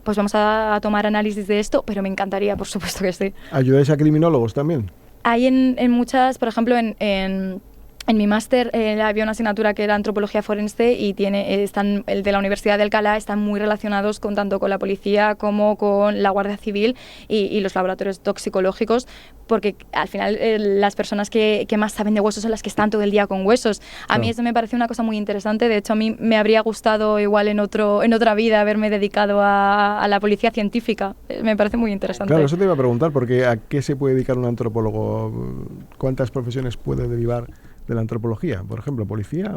S12: pues vamos a tomar análisis de esto, pero me encantaría, por supuesto que sí.
S3: ¿Ayudáis a criminólogos también?
S12: Hay en muchas, por ejemplo, en mi máster había una asignatura que era antropología forense y el de la Universidad de Alcalá están muy relacionados tanto con la policía como con la Guardia Civil y los laboratorios toxicológicos, porque al final las personas que más saben de huesos son las que están todo el día con huesos. A mí eso me pareció una cosa muy interesante. De hecho, a mí me habría gustado igual en otra vida haberme dedicado a la policía científica. Me parece muy interesante.
S3: Claro, eso te iba a preguntar, porque ¿a qué se puede dedicar un antropólogo? ¿Cuántas profesiones puede derivar de la antropología? Por ejemplo, ¿policía?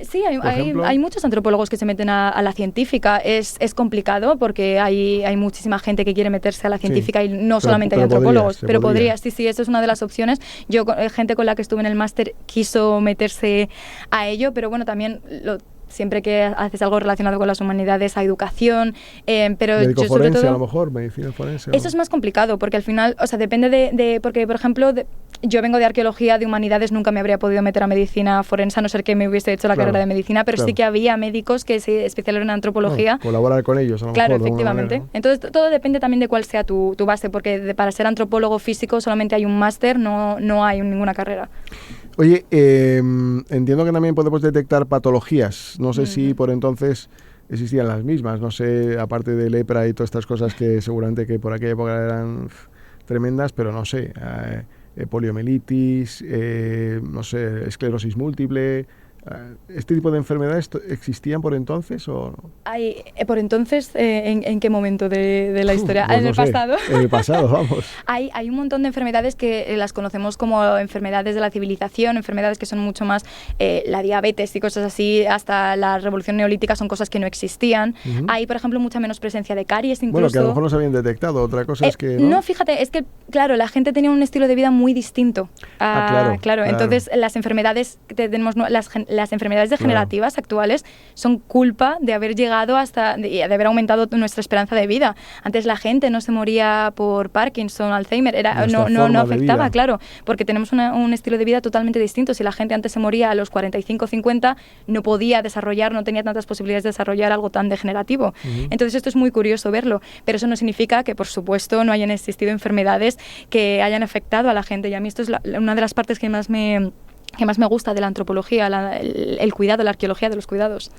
S12: Sí, hay muchos antropólogos que se meten a la científica. Es complicado porque hay muchísima gente que quiere meterse a la científica y no solamente hay antropólogos. Pero podría, sí, eso es una de las opciones. Yo, gente con la que estuve en el máster quiso meterse a ello, pero bueno, también siempre que haces algo relacionado con las humanidades, a educación, pero
S3: médico
S12: yo
S3: forense,
S12: sobre todo,
S3: a lo mejor, medicina forense.
S12: Eso es más complicado, porque al final, o sea, depende porque, por ejemplo, yo vengo de arqueología, de humanidades, nunca me habría podido meter a medicina forense, a no ser que me hubiese hecho la carrera de medicina, pero sí que había médicos que se especializaron en antropología.
S3: Colaborar con ellos, a lo
S12: claro,
S3: mejor.
S12: Efectivamente. Entonces, todo depende también de cuál sea tu base, porque para ser antropólogo físico solamente hay un máster, no hay ninguna carrera.
S3: Oye, entiendo que también podemos detectar patologías. No sé si por entonces existían las mismas. No sé, aparte de lepra y todas estas cosas que seguramente que por aquella época eran tremendas, pero no sé, poliomielitis, no sé, esclerosis múltiple. ¿Este tipo de enfermedades existían por entonces o no?
S12: Por entonces, ¿en qué momento de la historia?
S3: Pues
S12: ¿En el pasado?
S3: En el pasado, vamos.
S12: Hay un montón de enfermedades que las conocemos como enfermedades de la civilización, enfermedades que son mucho más la diabetes y cosas así, hasta la revolución neolítica son cosas que no existían. Hay, por ejemplo, mucha menos presencia de caries incluso.
S3: Bueno, que a lo mejor no se habían detectado, otra cosa es que...
S12: No, fíjate, es que, claro, la gente tenía un estilo de vida muy distinto. Claro. Entonces, las enfermedades que tenemos, las enfermedades degenerativas actuales son culpa de haber llegado de haber aumentado nuestra esperanza de vida. Antes la gente no se moría por Parkinson, Alzheimer, no afectaba, claro, porque tenemos un estilo de vida totalmente distinto. Si la gente antes se moría a los 45, 50, no podía desarrollar, no tenía tantas posibilidades de desarrollar algo tan degenerativo. Entonces esto es muy curioso verlo, pero eso no significa que, por supuesto, no hayan existido enfermedades que hayan afectado a la gente. Y a mí esto es una de las partes que más me gusta de la antropología, el cuidado, la arqueología de los cuidados.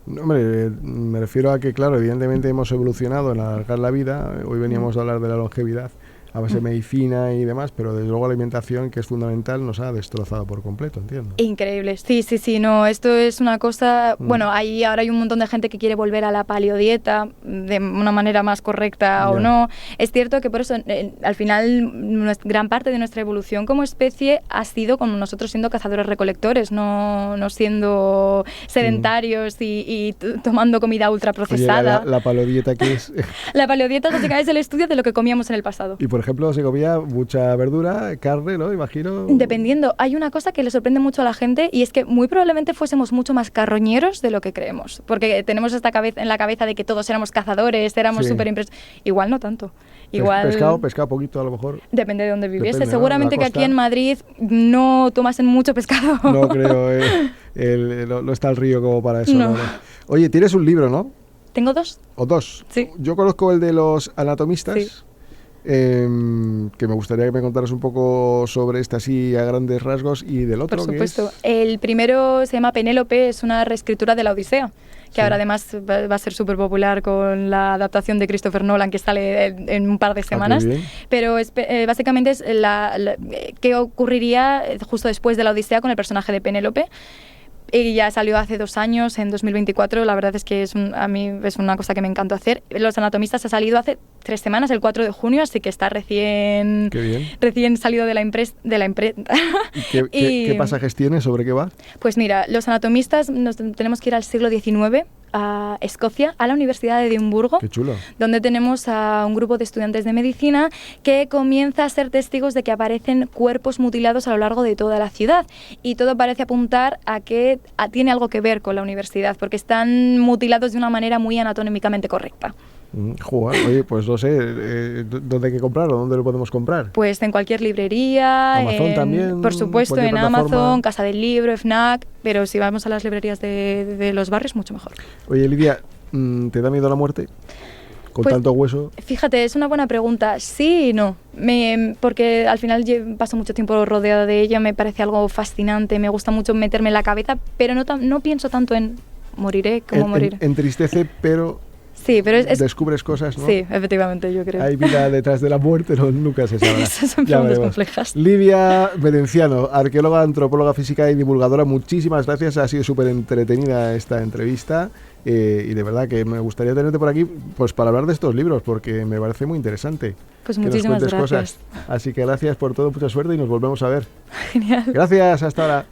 S3: No, hombre, me refiero a que, claro, evidentemente hemos evolucionado en alargar la vida. Hoy veníamos a hablar de la longevidad a base de medicina y demás, pero desde luego la alimentación, que es fundamental, nos ha destrozado por completo, entiendo.
S12: Increíble, sí, no, esto es una cosa... Bueno, ahora hay un montón de gente que quiere volver a la paleodieta de una manera más correcta o no. Es cierto que por eso, al final, gran parte de nuestra evolución como especie ha sido como nosotros siendo cazadores-recolectores, no siendo sedentarios y tomando comida ultraprocesada.
S3: Oye, ¿la paleodieta qué es?
S12: La paleodieta básicamente es el estudio de lo que comíamos en el pasado.
S3: Y por ejemplo, se comía mucha verdura, carne, ¿no? Imagino.
S12: Dependiendo. Hay una cosa que le sorprende mucho a la gente y es que muy probablemente fuésemos mucho más carroñeros de lo que creemos. Porque tenemos esta cabeza en la cabeza de que todos éramos cazadores, éramos súper impresionados. Igual no tanto. Igual...
S3: Pescado poquito a lo mejor.
S12: Depende de dónde viviese. Seguramente que aquí en Madrid no tomasen mucho pescado.
S3: No creo, no está el río como para eso. No. Oye, tienes un libro, ¿no?
S12: Tengo 2.
S3: ¿O 2?
S12: Sí.
S3: Yo conozco el de los anatomistas.
S12: Sí.
S3: Que me gustaría que me contaras un poco sobre este así a grandes rasgos y del otro.
S12: Por supuesto. El primero se llama Penélope, es una reescritura de la Odisea, que ahora además va a ser súper popular con la adaptación de Christopher Nolan que sale en un par de semanas. Pero básicamente es qué ocurriría justo después de la Odisea con el personaje de Penélope. Y ya salió hace 2 años, en 2024. La verdad es que a mí es una cosa que me encanta hacer. Los anatomistas ha salido hace 3 semanas, el 4 de junio, así que está recién salido de la imprenta.
S3: ¿Qué pasajes tiene? ¿Sobre qué va?
S12: Pues mira, los anatomistas tenemos que ir al siglo XIX, a Escocia, a la Universidad de Edimburgo.
S3: Qué chulo.
S12: Donde tenemos a un grupo de estudiantes de medicina que comienza a ser testigos de que aparecen cuerpos mutilados a lo largo de toda la ciudad. Y todo parece apuntar a que tiene algo que ver con la universidad, porque están mutilados de una manera muy anatómicamente correcta.
S3: Oye, pues no sé, ¿dónde hay que comprarlo? ¿Dónde lo podemos comprar?
S12: Pues en cualquier librería,
S3: Amazon también,
S12: por supuesto, en Amazon, Casa del Libro, FNAC, pero si vamos a las librerías de los barrios, mucho mejor.
S3: Oye, Lidia, ¿te da miedo la muerte? ¿Con tanto hueso?
S12: Fíjate, es una buena pregunta. Sí y no. Porque al final paso mucho tiempo rodeada de ella, me parece algo fascinante, me gusta mucho meterme en la cabeza, pero no pienso tanto en moriré, cómo morir.
S3: Entristece, pero...
S12: Sí, pero
S3: descubres cosas, ¿no?
S12: Sí, efectivamente, yo creo.
S3: Hay vida detrás de la muerte, nunca se sabrá.
S12: Esas son preguntas complejas.
S3: Lidia Merenciano, arqueóloga, antropóloga física y divulgadora, muchísimas gracias. Ha sido súper entretenida esta entrevista y de verdad que me gustaría tenerte por aquí pues para hablar de estos libros porque me parece muy interesante.
S12: Pues muchísimas gracias.
S3: Cosas. Así que gracias por todo, mucha suerte y nos volvemos a ver.
S12: Genial.
S3: Gracias, hasta ahora.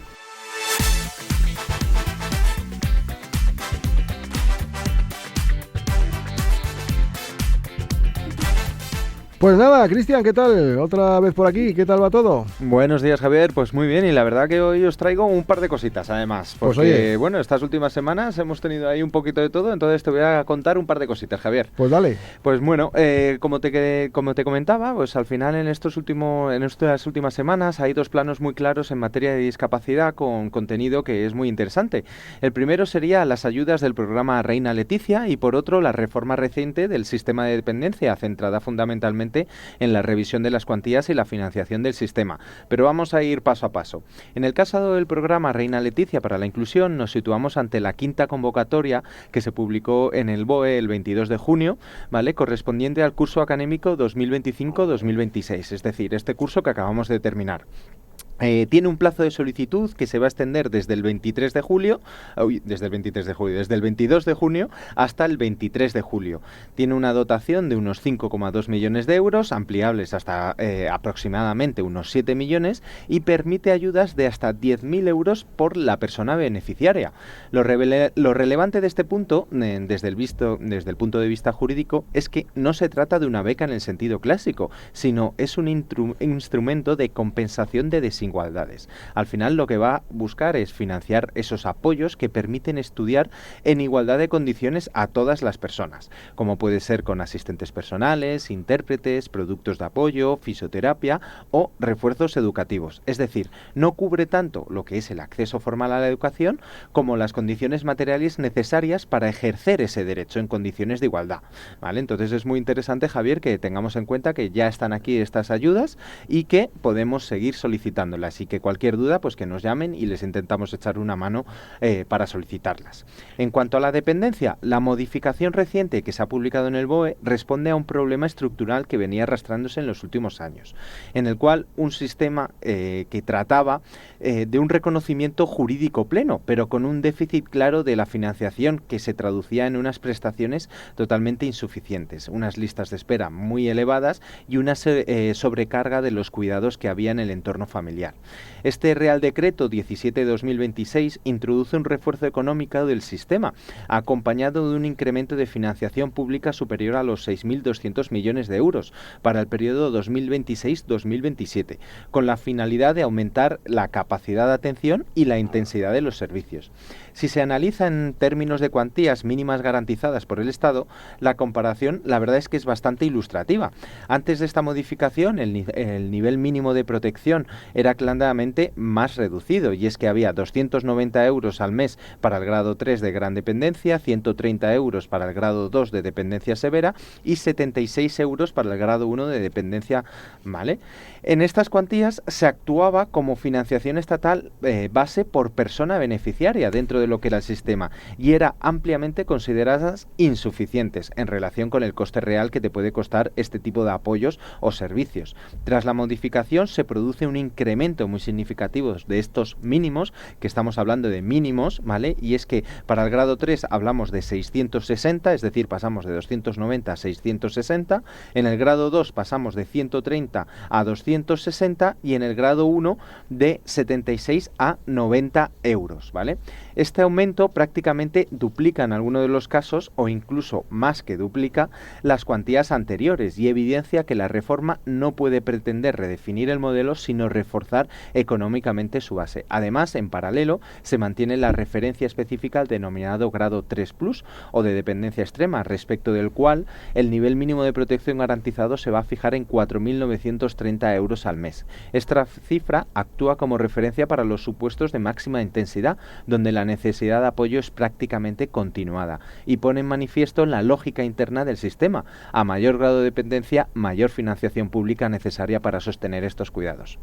S3: Pues nada, Cristian, ¿qué tal? Otra vez por aquí, ¿qué tal va todo?
S13: Buenos días, Javier, pues muy bien y la verdad que hoy os traigo un par de cositas además, porque
S3: pues oye,
S13: bueno, estas últimas semanas hemos tenido ahí un poquito de todo, entonces te voy a contar un par de cositas, Javier.
S3: Pues dale.
S13: Pues bueno, como te comentaba, pues al final en estas últimas semanas hay 2 planos muy claros en materia de discapacidad con contenido que es muy interesante. El primero sería las ayudas del programa Reina Leticia y por otro la reforma reciente del sistema de dependencia centrada fundamentalmente posteriormente en la revisión de las cuantías y la financiación del sistema. Pero vamos a ir paso a paso. En el caso del programa Reina Leticia para la Inclusión, nos situamos ante la quinta convocatoria que se publicó en el BOE el 22 de junio, ¿vale?, correspondiente al curso académico 2025-2026, es decir, este curso que acabamos de terminar. Tiene un plazo de solicitud que se va a extender desde el 22 de junio hasta el 23 de julio. Tiene una dotación de unos 5,2 millones de euros, ampliables hasta aproximadamente unos 7 millones, y permite ayudas de hasta 10.000 euros por la persona beneficiaria. Lo relevante de este punto, desde el punto de vista jurídico, es que no se trata de una beca en el sentido clásico, sino es un instrumento de compensación de desigualdades. Al final lo que va a buscar es financiar esos apoyos que permiten estudiar en igualdad de condiciones a todas las personas, como puede ser con asistentes personales, intérpretes, productos de apoyo, fisioterapia o refuerzos educativos. Es decir, no cubre tanto lo que es el acceso formal a la educación como las condiciones materiales necesarias para ejercer ese derecho en condiciones de igualdad, ¿vale? Entonces es muy interesante, Javier, que tengamos en cuenta que ya están aquí estas ayudas y que podemos seguir solicitándolas. Así que cualquier duda, pues que nos llamen y les intentamos echar una mano para solicitarlas. En cuanto a la dependencia, la modificación reciente que se ha publicado en el BOE responde a un problema estructural que venía arrastrándose en los últimos años, en el cual un sistema que trataba de un reconocimiento jurídico pleno, pero con un déficit claro de la financiación que se traducía en unas prestaciones totalmente insuficientes, unas listas de espera muy elevadas y una sobrecarga de los cuidados que había en el entorno familiar. Este Real Decreto 17/2026 introduce un refuerzo económico del sistema, acompañado de un incremento de financiación pública superior a los 6.200 millones de euros para el periodo 2026-2027, con la finalidad de aumentar la capacidad de atención y la intensidad de los servicios. Si se analiza en términos de cuantías mínimas garantizadas por el Estado, la comparación, la verdad es que es bastante ilustrativa. Antes de esta modificación, el nivel mínimo de protección era claramente más reducido, y es que había 290 euros al mes para el grado 3 de gran dependencia, 130 euros para el grado 2 de dependencia severa y 76 euros para el grado 1 de dependencia, ¿vale? En estas cuantías se actuaba como financiación estatal base por persona beneficiaria dentro de lo que era el sistema, y era ampliamente consideradas insuficientes en relación con el coste real que te puede costar este tipo de apoyos o servicios. Tras la modificación se produce un incremento muy significativo de estos mínimos, que estamos hablando de mínimos, ¿vale? Y es que para el grado 3 hablamos de 660, es decir, pasamos de 290 a 660, en el grado 2 pasamos de 130 a 260 y en el grado 1 de 76 a 90 euros, ¿vale? Este aumento prácticamente duplica en algunos de los casos, o incluso más que duplica, las cuantías anteriores, y evidencia que la reforma no puede pretender redefinir el modelo, sino reforzar económicamente su base. Además, en paralelo, se mantiene la referencia específica al denominado grado 3+, o de dependencia extrema, respecto del cual el nivel mínimo de protección garantizado se va a fijar en 4.930 euros al mes. Esta cifra actúa como referencia para los supuestos de máxima intensidad, donde la necesidad de apoyo es prácticamente continuada, y pone en manifiesto la lógica interna del sistema. A mayor grado de dependencia, mayor financiación pública necesaria para sostener estos cuidados.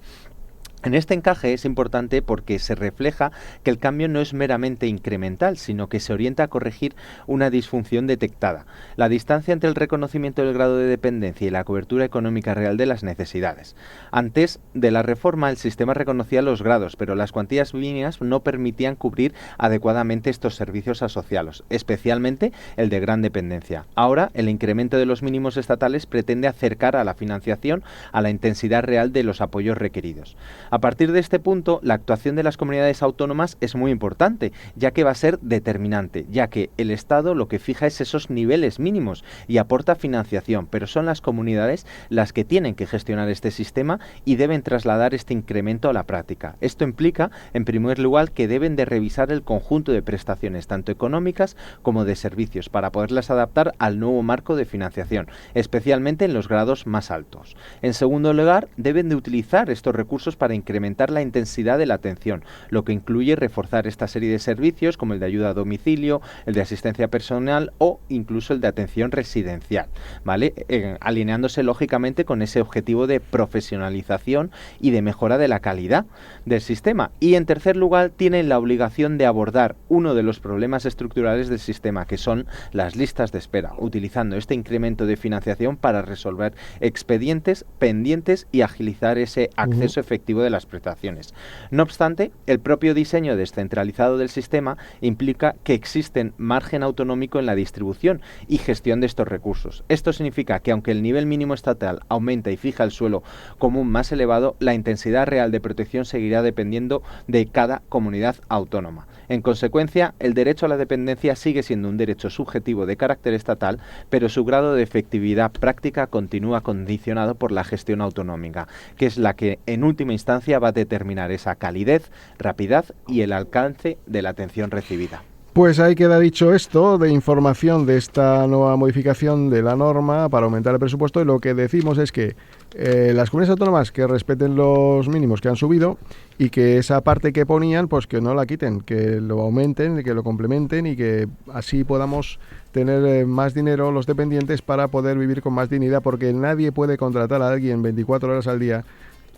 S13: En este encaje es importante porque se refleja que el cambio no es meramente incremental, sino que se orienta a corregir una disfunción detectada: la distancia entre el reconocimiento del grado de dependencia y la cobertura económica real de las necesidades. Antes de la reforma, el sistema reconocía los grados, pero las cuantías mínimas no permitían cubrir adecuadamente estos servicios asociados, especialmente el de gran dependencia. Ahora, el incremento de los mínimos estatales pretende acercar a la financiación a la intensidad real de los apoyos requeridos. A partir de este punto, la actuación de las comunidades autónomas es muy importante, ya que va a ser determinante, ya que el Estado lo que fija es esos niveles mínimos y aporta financiación, pero son las comunidades las que tienen que gestionar este sistema y deben trasladar este incremento a la práctica. Esto implica, en primer lugar, que deben de revisar el conjunto de prestaciones, tanto económicas como de servicios, para poderlas adaptar al nuevo marco de financiación, especialmente en los grados más altos. En segundo lugar, deben de utilizar estos recursos para incrementar la intensidad de la atención, lo que incluye reforzar esta serie de servicios como el de ayuda a domicilio, el de asistencia personal o incluso el de atención residencial, ¿vale? Alineándose lógicamente con ese objetivo de profesionalización y de mejora de la calidad del sistema. Y en tercer lugar, tienen la obligación de abordar uno de los problemas estructurales del sistema, que son las listas de espera, utilizando este incremento de financiación para resolver expedientes pendientes y agilizar ese acceso efectivo de las prestaciones. No obstante, el propio diseño descentralizado del sistema implica que existen margen autonómico en la distribución y gestión de estos recursos. Esto significa que aunque el nivel mínimo estatal aumenta y fija el suelo común más elevado, la intensidad real de protección seguirá dependiendo de cada comunidad autónoma. En consecuencia, el derecho a la dependencia sigue siendo un derecho subjetivo de carácter estatal, pero su grado de efectividad práctica continúa condicionado por la gestión autonómica, que es la que en última instancia va a determinar esa calidez, rapidez y el alcance de la atención recibida.
S3: Pues ahí queda dicho esto de información de esta nueva modificación de la norma para aumentar el presupuesto, y lo que decimos es que las comunidades autónomas que respeten los mínimos que han subido y que esa parte que ponían, pues que no la quiten, que lo aumenten, que lo complementen y que así podamos tener más dinero los dependientes para poder vivir con más dignidad, porque nadie puede contratar a alguien 24 horas al día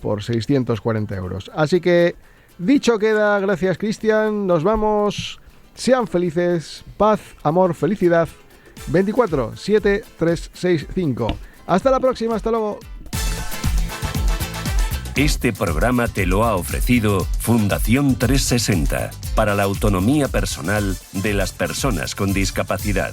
S3: por 640 euros. Así que dicho queda, gracias Cristian, nos vamos. Sean felices, paz, amor, felicidad. 24-7-365. Hasta la próxima, hasta luego.
S2: Este programa te lo ha ofrecido Fundación 360 para la autonomía personal de las personas con discapacidad.